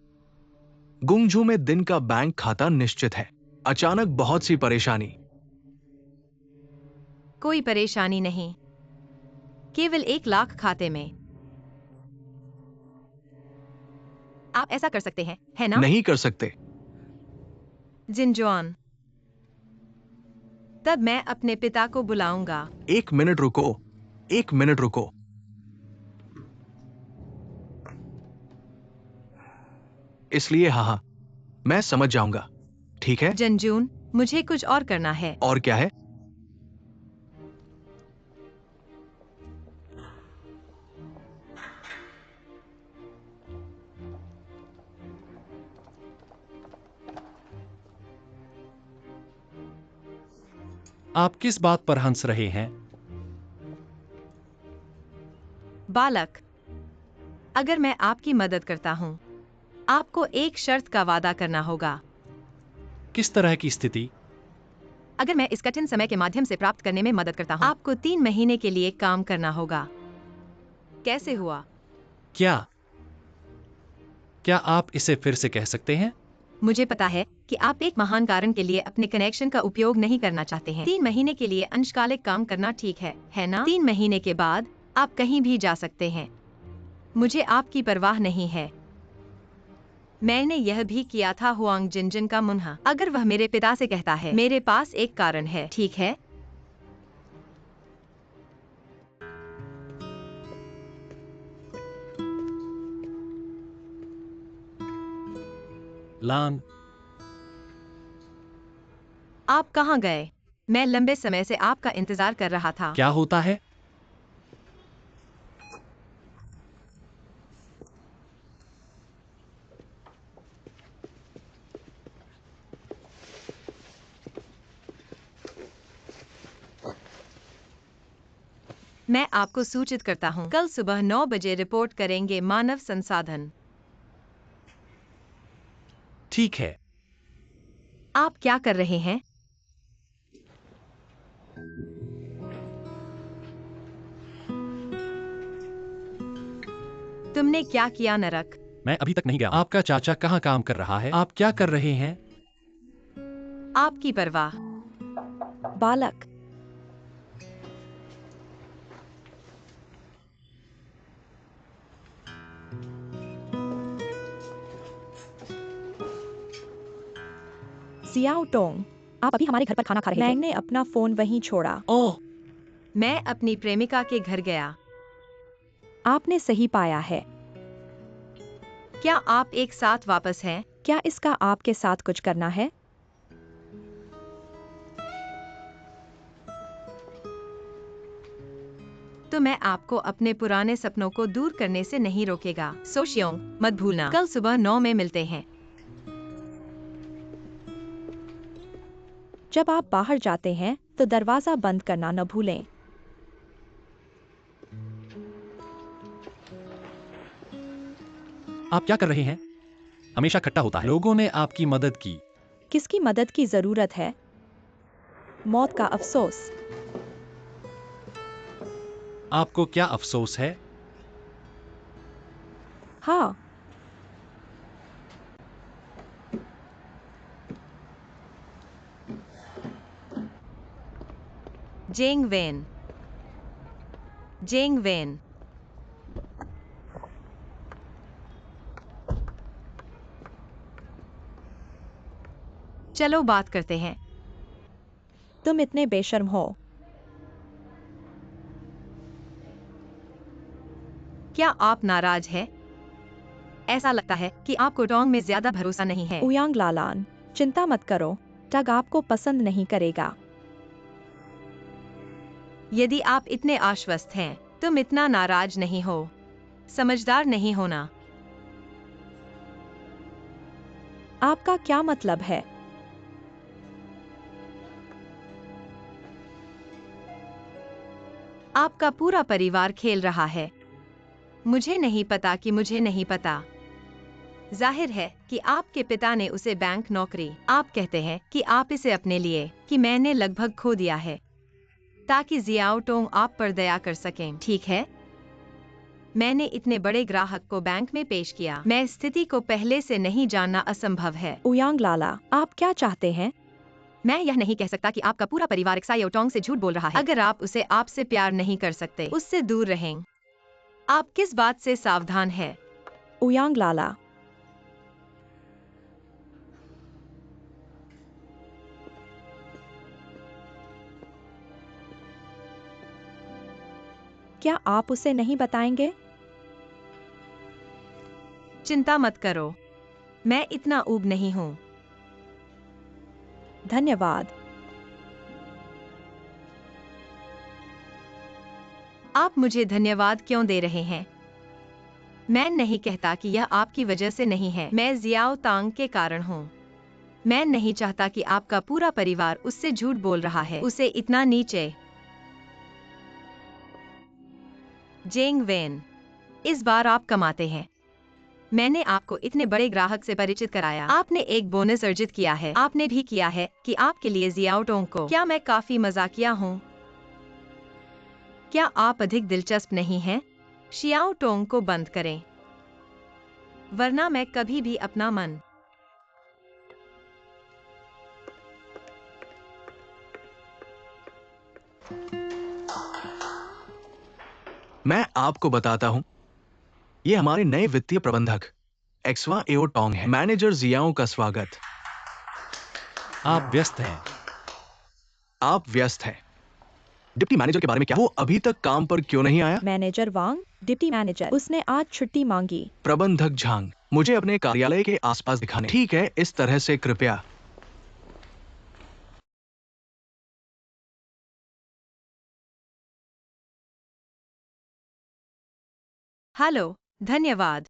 गुंगझू में दिन का बैंक खाता निश्चित है। अचानक बहुत सी परेशानी। कोई परेशानी नहीं। केवल 1 लाख खाते में। आप ऐसा कर सकते हैं, है ना? नहीं कर सकते। जिनजॉन। तब मैं अपने पिता को बुलाऊंगा। 1 मिनट रुको। 1 मिनट रुको। इसलिए हाँ, मैं समझ जाऊंगा। ठीक है। जनजून, मुझे कुछ और करना है। और क्या है? आप किस बात पर हंस रहे हैं? बालक, अगर मैं आपकी मदद करता हूं, आपको एक शर्त का वादा करना होगा। किस तरह की स्थिति? अगर मैं इस कठिन समय के माध्यम से प्राप्त करने में मदद करता हूं, आपको 3 महीने के लिए काम करना होगा। कैसे हुआ? क्या क्या आप इसे फिर से कह सकते हैं? मुझे पता है कि आप एक महान कारण के लिए अपने कनेक्शन का उपयोग नहीं करना चाहते हैं। 3 महीने के लिए अंशकालिक काम करना ठीक है ना? 3 महीने के बाद आप कहीं भी जा सकते हैं। मुझे आपकी परवाह नहीं है। मैंने यह भी किया था हुआंग जिनजिन का मुन्हा। अगर वह मेरे पिता से कहता है, मेरे पास एक कारण है, ठीक है? लान, आप कहाँ गए? मैं लंबे समय से आपका इंतजार कर रहा था। क्या होता है? मैं आपको सूचित करता हूँ, कल सुबह 9 बजे रिपोर्ट करेंगे मानव संसाधन। ठीक है। आप क्या कर रहे हैं? तुमने क्या किया नरक? मैं अभी तक नहीं गया। आपका चाचा कहाँ काम कर रहा है? आप क्या कर रहे हैं? आपकी परवाह। बालक, सियाओ टोंग, आप अभी हमारे घर पर खाना खा रहे थे। मैंने अपना फोन वहीं छोड़ा। ओह, मैं अपनी प्रेमिका के घर गया। आपने सही पाया है। क्या आप एक साथ वापस हैं? क्या इसका आपके साथ कुछ करना है? तो मैं आपको अपने पुराने सपनों को दूर करने से नहीं रोकेगा। सोशियोंग, मत भूलना, कल सुबह 9 में मिलते हैं। जब आप बाहर जाते हैं तो दरवाजा बंद करना न भूलें। आप क्या कर रहे हैं? हमेशा खट्टा होता है। लोगों ने आपकी मदद की। किसकी मदद की जरूरत है? मौत का अफसोस। आपको क्या अफसोस है? हाँ, जेंग वेन। जेंग वेन। चलो बात करते हैं। तुम इतने बेशर्म हो। क्या आप नाराज हैं? ऐसा लगता है कि आपको टोंग में ज्यादा भरोसा नहीं है। उयांग लालान, चिंता मत करो, टग आपको पसंद नहीं करेगा। यदि आप इतने आश्वस्त हैं, तुम इतना नाराज नहीं हो। समझदार नहीं होना। आपका क्या मतलब है? आपका पूरा परिवार खेल रहा है। मुझे नहीं पता कि मुझे नहीं पता। जाहिर है कि आपके पिता ने उसे बैंक नौकरी। आप कहते हैं कि आप इसे अपने लिए कि मैंने लगभग खो दिया है, ताकि जियाओ टोंग आप पर दया कर सकें। ठीक है, मैंने इतने बड़े ग्राहक को बैंक में पेश किया। मैं स्थिति को पहले से नहीं जानना असंभव है। उयांग लाला, आप क्या चाहते हैं? मैं यह नहीं कह सकता कि आपका पूरा परिवार एक्सायो टोंग से झूठ बोल रहा है। अगर आप उसे आपसे प्यार नहीं कर सकते, उससे दूर रहें। आप किस बात से सावधान हैं? उयांग लाला, क्या आप उसे नहीं बताएंगे? चिंता मत करो, मैं इतना ऊब नहीं हूँ। धन्यवाद। आप मुझे धन्यवाद क्यों दे रहे हैं? मैं नहीं कहता कि यह आपकी वजह से नहीं है। मैं जियाओ तांग के कारण हूँ। मैं नहीं चाहता कि आपका पूरा परिवार उससे झूठ बोल रहा है, उसे इतना नीचे। जेंग वेन, इस बार आप कमाते हैं। मैंने आपको इतने बड़े ग्राहक से परिचित कराया। आपने एक बोनस अर्जित किया है। आपने भी किया है कि आपके लिए जियाओ टोंग को। क्या मैं काफी मजाकिया हूँ? क्या आप अधिक दिलचस्प नहीं हैं? शियाओ टोंग को बंद करें, वरना मैं कभी भी अपना मन। मैं आपको बताता हूं, ये हमारे नए वित्तीय प्रबंधक एक्सवा एओ टोंग है। मैनेजर जियाओ का स्वागत। आप व्यस्त हैं। आप व्यस्त हैं। डिप्टी मैनेजर के बारे में क्या? वो अभी तक काम पर क्यों नहीं आया? मैनेजर वांग, डिप्टी मैनेजर, उसने आज छुट्टी मांगी। प्रबंधक झांग, मुझे अपने कार्यालय के आसपास दिखाने। ठीक है, इस तरह से कृपया। हेलो, धन्यवाद।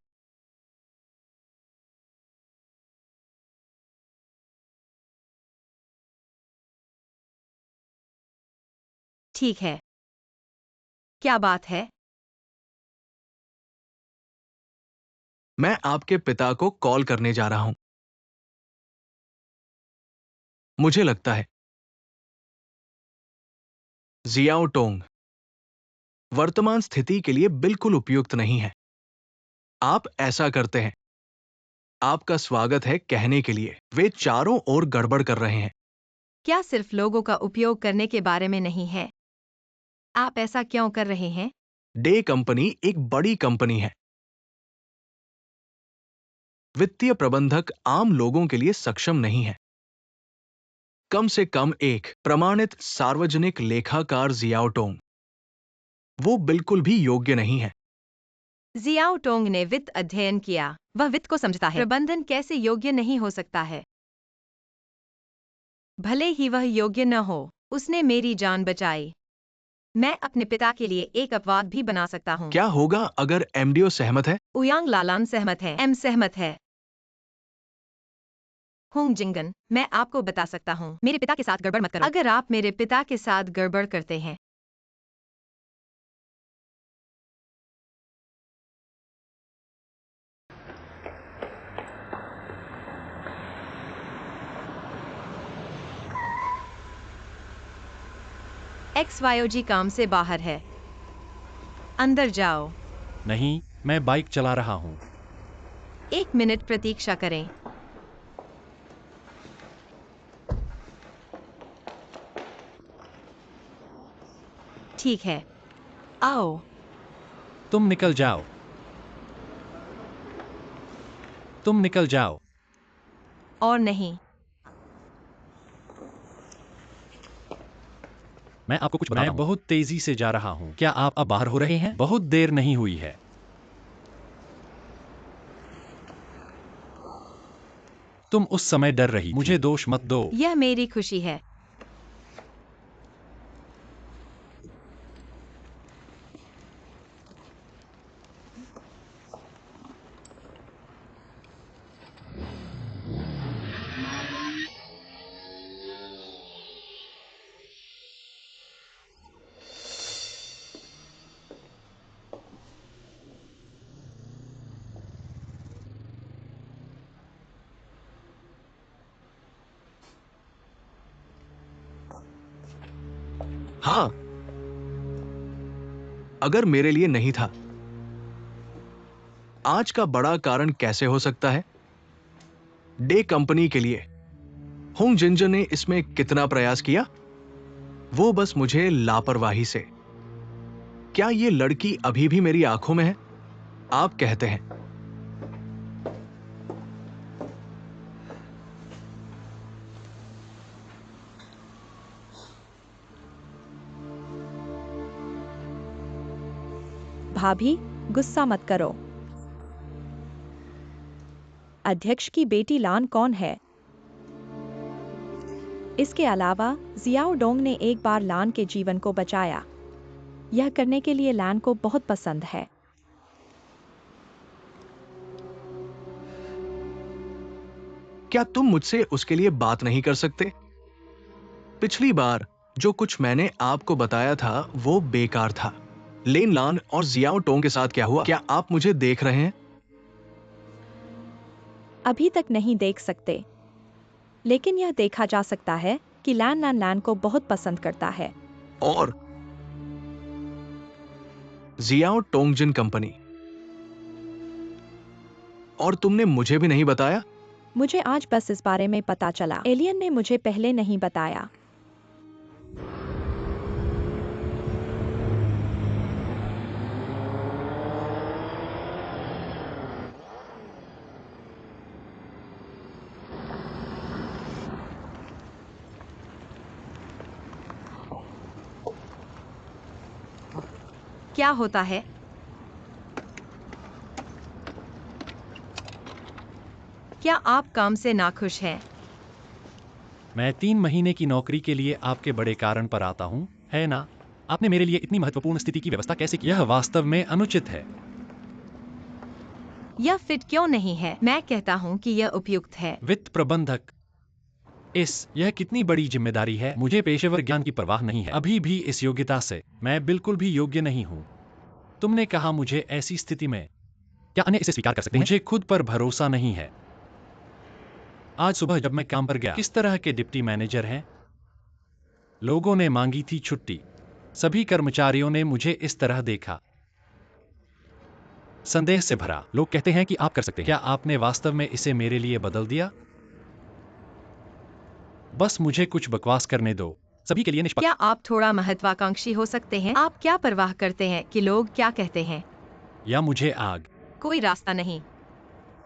ठीक है, क्या बात है? मैं आपके पिता को कॉल करने जा रहा हूं। मुझे लगता है जियाओ टोंग वर्तमान स्थिति के लिए बिल्कुल उपयुक्त नहीं है। आप ऐसा करते हैं। आपका स्वागत है कहने के लिए। वे चारों ओर गड़बड़ कर रहे हैं। क्या सिर्फ लोगों का उपयोग करने के बारे में नहीं है? आप ऐसा क्यों कर रहे हैं? डे कंपनी एक बड़ी कंपनी है। वित्तीय प्रबंधक आम लोगों के लिए सक्षम नहीं है। कम से कम एक प्रमाणित सार्वजनिक लेखाकार जियाओ टोंग, वो बिल्कुल भी योग्य नहीं है। जियाओ टोंग ने वित्त अध्ययन किया, वह वित्त को समझता है। प्रबंधन कैसे योग्य नहीं हो सकता है? भले ही वह योग्य न हो, उसने मेरी जान बचाई। मैं अपने पिता के लिए एक अपवाद भी बना सकता हूँ। क्या होगा अगर एमडीओ सहमत है? उयांग लालान सहमत है। एम सहमत है। होंग जिंगन, मैं आपको बता सकता हूँ, मेरे पिता के साथ गड़बड़ मत करो। अगर आप मेरे पिता के साथ गड़बड़ करते हैं, XYOG काम से बाहर है। अंदर जाओ। नहीं, मैं बाइक चला रहा हूँ। 1 मिनट प्रतीक्षा करें। ठीक है, आओ। तुम निकल जाओ। तुम निकल जाओ। और नहीं, मैं आपको कुछ बताता हूँ। मैं बहुत तेजी से जा रहा हूँ। क्या आप अब बाहर हो रहे हैं? बहुत देर नहीं हुई है। तुम उस समय डर रही थी। मुझे दोष मत दो। यह मेरी खुशी है। हाँ, अगर मेरे लिए नहीं था, आज का बड़ा कारण कैसे हो सकता है? डे कंपनी के लिए होंग जिंजर ने इसमें कितना प्रयास किया? वो बस मुझे लापरवाही से। क्या ये लड़की अभी भी मेरी आंखों में है? आप कहते हैं। भाभी, गुस्सा मत करो। अध्यक्ष की बेटी लान कौन है? इसके अलावा जियाओ डोंग ने एक बार लान के जीवन को बचाया। यह करने के लिए लान को बहुत पसंद है। क्या तुम मुझसे उसके लिए बात नहीं कर सकते? पिछली बार जो कुछ मैंने आपको बताया था वो बेकार था। लेन लान और जियाओ टोंग के साथ क्या हुआ? क्या आप मुझे देख रहे हैं? अभी तक नहीं देख सकते, लेकिन यह देखा जा सकता है कि लान को बहुत पसंद करता है। और जियाओ टोंगजिन कंपनी। और तुमने मुझे भी नहीं बताया? मुझे आज बस इस बारे में पता चला। एलियन ने मुझे पहले नहीं बताया। क्या होता है? क्या आप काम से नाखुश हैं? मैं 3 महीने की नौकरी के लिए आपके बड़े कारण पर आता हूँ, है ना? आपने मेरे लिए इतनी महत्वपूर्ण स्थिति की व्यवस्था कैसे की? यह वास्तव में अनुचित है। यह फिट क्यों नहीं है? मैं कहता हूँ कि यह उपयुक्त है। वित्त प्रबंधक, यह कितनी बड़ी जिम्मेदारी है। मुझे पेशेवर ज्ञान की परवाह नहीं है। अभी भी इस योग्यता से मैं बिल्कुल भी योग्य नहीं हूँ। तुमने कहा मुझे ऐसी स्थिति में, क्या अन्य इसे स्वीकार कर सकते हैं? मुझे खुद पर भरोसा नहीं है। आज सुबह जब मैं काम पर गया, किस तरह के डिप्टी मैनेजर हैं? लोगों ने मांगी थी छुट्टी। सभी कर्मचारियों ने मुझे इस तरह देखा, संदेह से भरा। लोग कहते हैं कि आप कर सकते हैं। क्या आपने वास्तव में इसे मेरे लिए बदल दिया? बस मुझे कुछ बकवास करने दो। सभी के लिए निष्पक्ष। क्या आप थोड़ा महत्वाकांक्षी हो सकते हैं? आप क्या परवाह करते हैं कि लोग क्या कहते हैं? या मुझे आग? कोई रास्ता नहीं।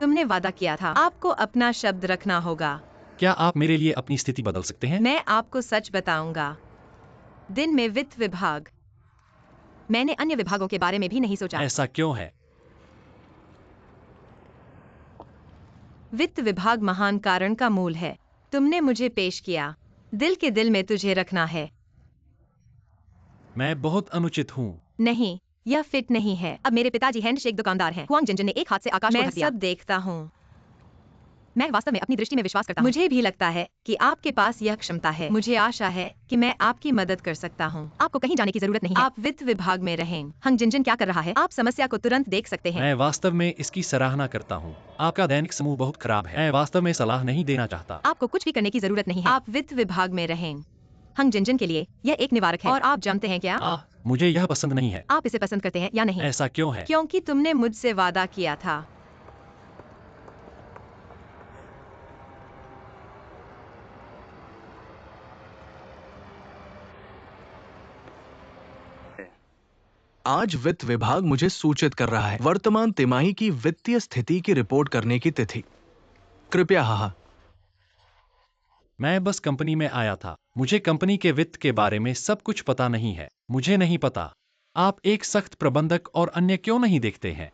तुमने वादा किया था। आपको अपना शब्द रखना होगा। क्या आप मेरे लिए अपनी स्थिति बदल सकते हैं? मैं आपको सच बताऊंगा। दिन में वित्त विभाग। मैंने अन्य विभागों के बारे में भी नहीं सोचा। ऐसा क्यों है? वित्त विभाग महान कारण का मूल है। तुमने मुझे पेश किया। दिल के दिल में तुझे रखना है। मैं बहुत अनुचित हूँ। नहीं, यह फिट नहीं है। अब मेरे पिताजी हैंडशेक दुकानदार हैं। हुआंग जिनजिन ने एक हाथ से आकाश को ढक दिया। मैं सब देखता हूँ। मैं वास्तव में अपनी दृष्टि में विश्वास करता हूँ। मुझे भी लगता है कि आपके पास यह क्षमता है। मुझे आशा है कि मैं आपकी मदद कर सकता हूँ। आपको कहीं जाने की जरूरत नहीं है। आप वित्त विभाग में रहें। हंग जिनजिन क्या कर रहा है? आप समस्या को तुरंत देख सकते हैं। मैं वास्तव में इसकी सराहना करता हूँ। आपका दैनिक समूह बहुत खराब है। मैं वास्तव में सलाह नहीं देना चाहता। आपको कुछ भी करने की जरूरत नहीं है। आप वित्त विभाग में रहें। हंग जिनजिन के लिए यह एक निवारक है। और आप जानते हैं क्या? मुझे यह पसंद नहीं है। आप इसे पसंद करते हैं या नहीं? ऐसा क्यों है? क्योंकि तुमने मुझसे वादा किया था। आज वित्त विभाग मुझे सूचित कर रहा है वर्तमान तिमाही की वित्तीय स्थिति की रिपोर्ट करने की तिथि। कृपया हाँ। मैं बस कंपनी में आया था। मुझे कंपनी के वित्त के बारे में सब कुछ पता नहीं है। मुझे नहीं पता आप एक सख्त प्रबंधक और अन्य क्यों नहीं देखते हैं।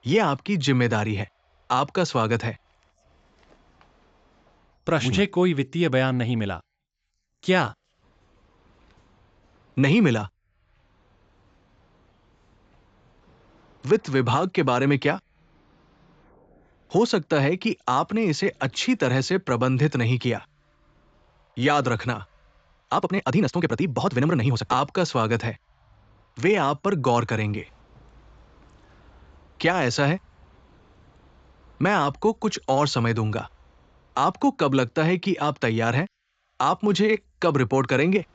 यह आपकी जिम्मेदारी है। आपका स्वागत है। प्रश्न, मुझे कोई वित्तीय बयान नहीं मिला। क्या? नहीं मिला? वित्त विभाग के बारे में क्या? हो सकता है कि आपने इसे अच्छी तरह से प्रबंधित नहीं किया। याद रखना, आप अपने अधीनस्थों के प्रति बहुत विनम्र नहीं हो सकते। आपका स्वागत है, वे आप पर गौर करेंगे। क्या ऐसा है? मैं आपको कुछ और समय दूंगा। आपको कब लगता है कि आप तैयार हैं? आप मुझे कब रिपोर्ट करेंगे?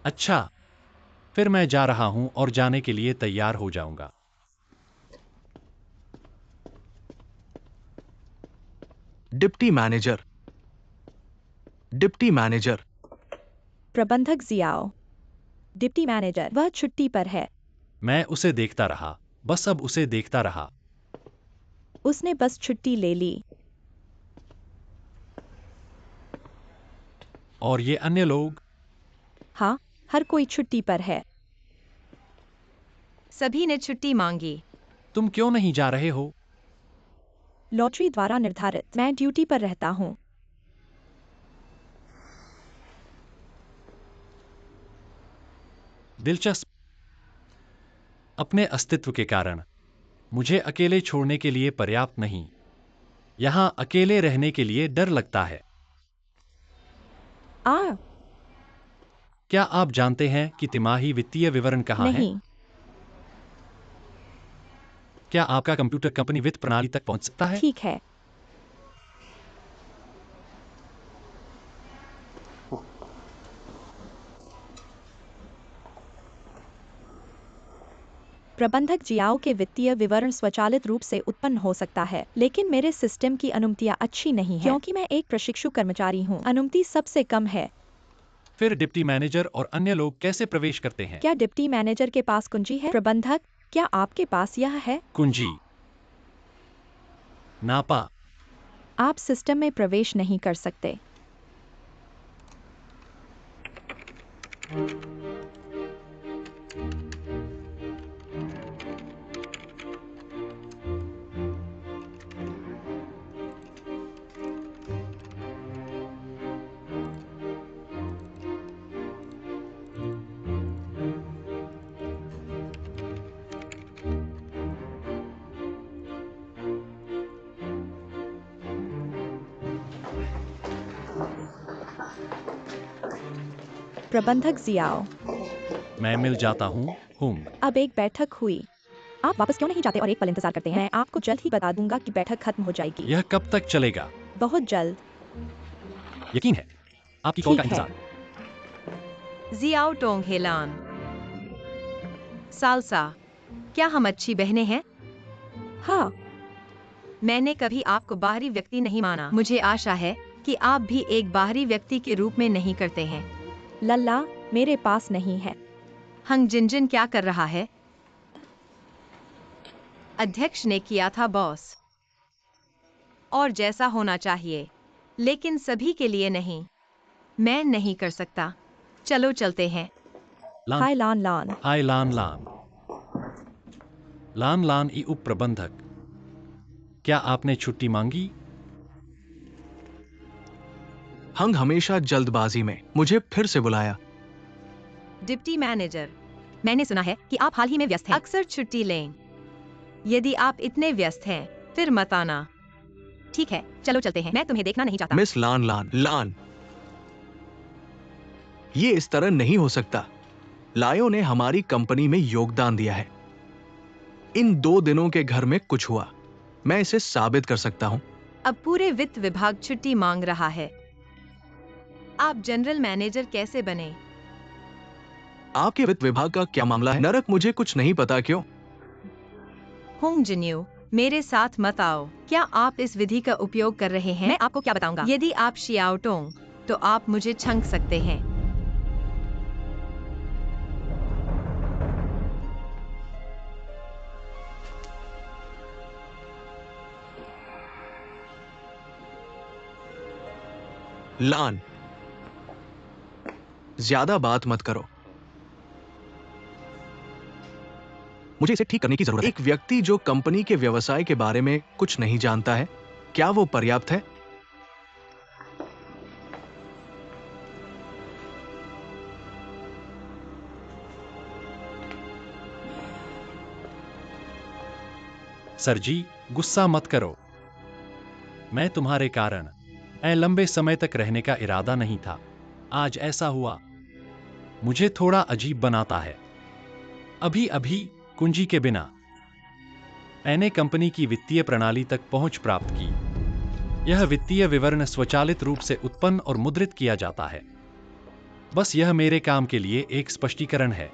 अच्छा, फिर मैं जा रहा हूं और जाने के लिए तैयार हो जाऊंगा। Deputy manager. Deputy manager. प्रबंधक जियाओ। डिप्टी मैनेजर, वह छुट्टी पर है। मैं उसे देखता रहा, बस अब उसे देखता रहा। उसने बस छुट्टी ले ली। और ये अन्य लोग? हाँ, हर कोई छुट्टी पर है। सभी ने छुट्टी मांगी। तुम क्यों नहीं जा रहे हो? लॉटरी द्वारा निर्धारित। मैं ड्यूटी पर रहता हूँ। दिलचस्प। अपने अस्तित्व के कारण मुझे अकेले छोड़ने के लिए पर्याप्त नहीं। यहां अकेले रहने के लिए डर लगता है। आ, क्या आप जानते हैं कि तिमाही वित्तीय विवरण कहाँ है? नहीं। क्या आपका कंप्यूटर कंपनी वित्त प्रणाली तक पहुंच सकता है? ठीक है। प्रबंधक जियाओ के वित्तीय विवरण स्वचालित रूप से उत्पन्न हो सकता है, लेकिन मेरे सिस्टम की अनुमतियां अच्छी नहीं है क्योंकि मैं एक प्रशिक्षु कर्मचारी हूं। अनुमति सबसे कम है। फिर डिप्टी मैनेजर और अन्य लोग कैसे प्रवेश करते हैं? क्या डिप्टी मैनेजर के पास कुंजी है? प्रबंधक, क्या आपके पास यह है? कुंजी नापा। आप सिस्टम में प्रवेश नहीं कर सकते। प्रबंधक जियाओ। मैं मिल जाता हूँ। अब एक बैठक हुई। आप वापस क्यों नहीं जाते और एक पल इंतजार करते हैं? मैं आपको जल्द ही बता दूंगा कि बैठक खत्म हो जाएगी। यह कब तक चलेगा? बहुत जल्द। यकीन है, आपकी कॉल का ठीक है। इंतजार। जियाओ टोंग हेलान। सालसा, क्या हम अच्छी बहनें हैं? हाँ, मैंने कभी आपको बाहरी व्यक्ति नहीं माना। मुझे आशा है कि आप भी एक बाहरी व्यक्ति के रूप में नहीं करते हैं। लल्ला, मेरे पास नहीं है। हंग जिनजिन क्या कर रहा है? अध्यक्ष ने किया था बॉस। और जैसा होना चाहिए, लेकिन सभी के लिए नहीं। मैं नहीं कर सकता। चलो चलते हैं। हाय लान लान। हाय लान लान। लान लान ई उप प्रबंधक, क्या आपने छुट्टी मांगी? हंग हमेशा जल्दबाजी में मुझे फिर से बुलाया। डिप्टी मैनेजर, मैंने सुना है कि आप हाल ही में व्यस्त हैं। अक्सर छुट्टी लें। यदि आप इतने व्यस्त हैं, फिर मत आना। ठीक है, चलो चलते हैं। मैं तुम्हें देखना नहीं चाहता। मिस लान लान लान, ये इस तरह नहीं हो सकता। लायो ने हमारी कंपनी में योगदान दिया है। इन 2 दिनों के घर में कुछ हुआ, मैं इसे साबित कर सकता हूं। अब पूरे वित्त विभाग छुट्टी मांग रहा है। आप जनरल मैनेजर कैसे बने? आपके वित्त विभाग का क्या मामला है? नरक, मुझे कुछ नहीं पता। क्यों? होंग जिन्यू, मेरे साथ मत आओ। क्या आप इस विधि का उपयोग कर रहे हैं? मैं आपको क्या बताऊंगा? यदि आप शियाओटोंग, तो आप मुझे छंक सकते हैं। लान, ज्यादा बात मत करो। मुझे इसे ठीक करने की जरूरत है। एक व्यक्ति जो कंपनी के व्यवसाय के बारे में कुछ नहीं जानता है, क्या वो पर्याप्त है? सर जी, गुस्सा मत करो। मैं तुम्हारे कारण लंबे समय तक रहने का इरादा नहीं था। आज ऐसा हुआ, मुझे थोड़ा अजीब बनाता है। अभी अभी कुंजी के बिना मैंने कंपनी की वित्तीय प्रणाली तक पहुंच प्राप्त की। यह वित्तीय विवरण स्वचालित रूप से उत्पन्न और मुद्रित किया जाता है। बस यह मेरे काम के लिए एक स्पष्टीकरण है।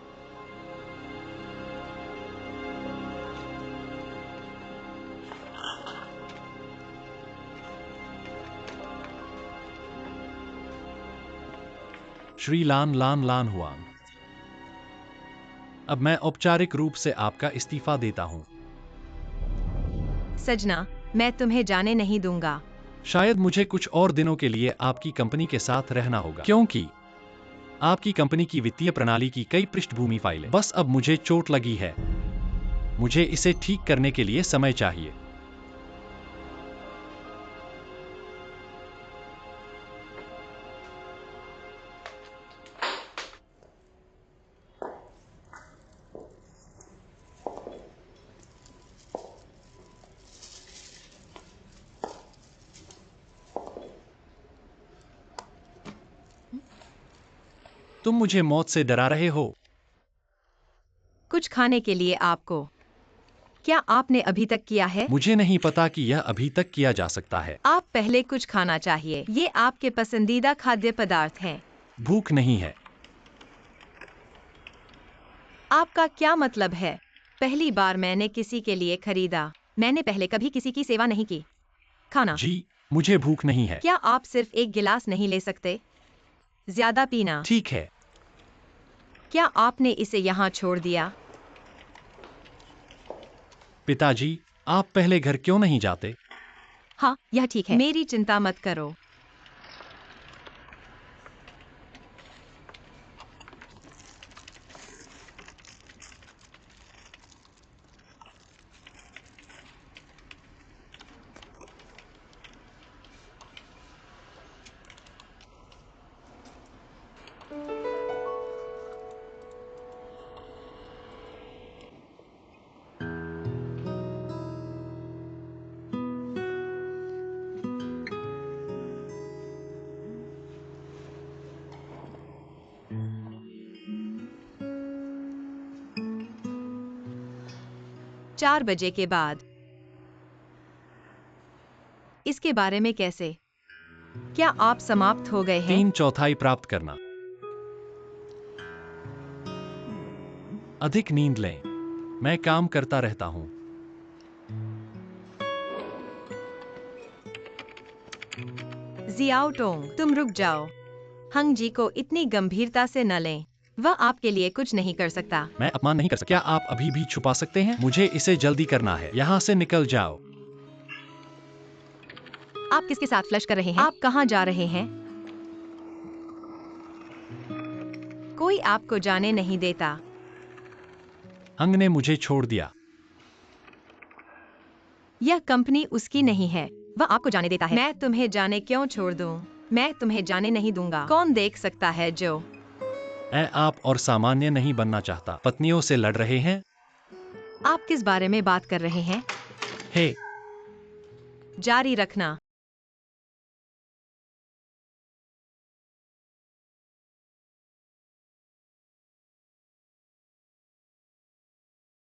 श्री लान लान लान हुआंग, अब मैं औपचारिक रूप से आपका इस्तीफा देता हूं। सजना, मैं तुम्हें जाने नहीं दूंगा। शायद मुझे कुछ और दिनों के लिए आपकी कंपनी के साथ रहना होगा, क्योंकि आपकी कंपनी की वित्तीय प्रणाली की कई पृष्ठभूमि फाइलें, बस अब मुझे चोट लगी है। मुझे इसे ठीक करने के लिए समय चाहिए। तुम मुझे मौत से डरा रहे हो? कुछ खाने के लिए आपको। क्या आपने अभी तक किया है? मुझे नहीं पता कि यह अभी तक किया जा सकता है। आप पहले कुछ खाना चाहिए। ये आपके पसंदीदा खाद्य पदार्थ हैं। भूख नहीं है। आपका क्या मतलब है? पहली बार मैंने किसी के लिए खरीदा। मैंने पहले कभी किसी की सेवा नहीं की। खाना। जी, मुझे भूख नहीं है। क्या आप सिर्फ एक गिलास नहीं ले सकते? ज्यादा पीना। ठीक है। क्या आपने इसे यहाँ छोड़ दिया? पिताजी, आप पहले घर क्यों नहीं जाते? हाँ, यह ठीक है। मेरी चिंता मत करो। चार बजे के बाद। इसके बारे में कैसे? क्या आप समाप्त हो गए हैं? 3/4 प्राप्त करना। अधिक नींद लें। मैं काम करता रहता हूं। जियाओ टोंग, तुम रुक जाओ। हंग जी को इतनी गंभीरता से न लें। वह आपके लिए कुछ नहीं कर सकता। मैं अपमान नहीं कर सकता। क्या आप अभी भी छुपा सकते हैं? मुझे इसे जल्दी करना है। यहाँ से निकल जाओ। आप किसके साथ फ्लश कर रहे हैं? आप कहाँ जा रहे हैं? कोई आपको जाने नहीं देता। हंग ने मुझे छोड़ दिया। यह कंपनी उसकी नहीं है। वह आपको जाने देता है। मैं तुम्हें जाने क्यों छोड़ दूं? मैं तुम्हें जाने नहीं दूंगा। कौन देख सकता है जो? मैं आप और सामान्य नहीं बनना चाहता। पत्नियों से लड़ रहे हैं? आप किस बारे में बात कर रहे हैं? हे, जारी रखना।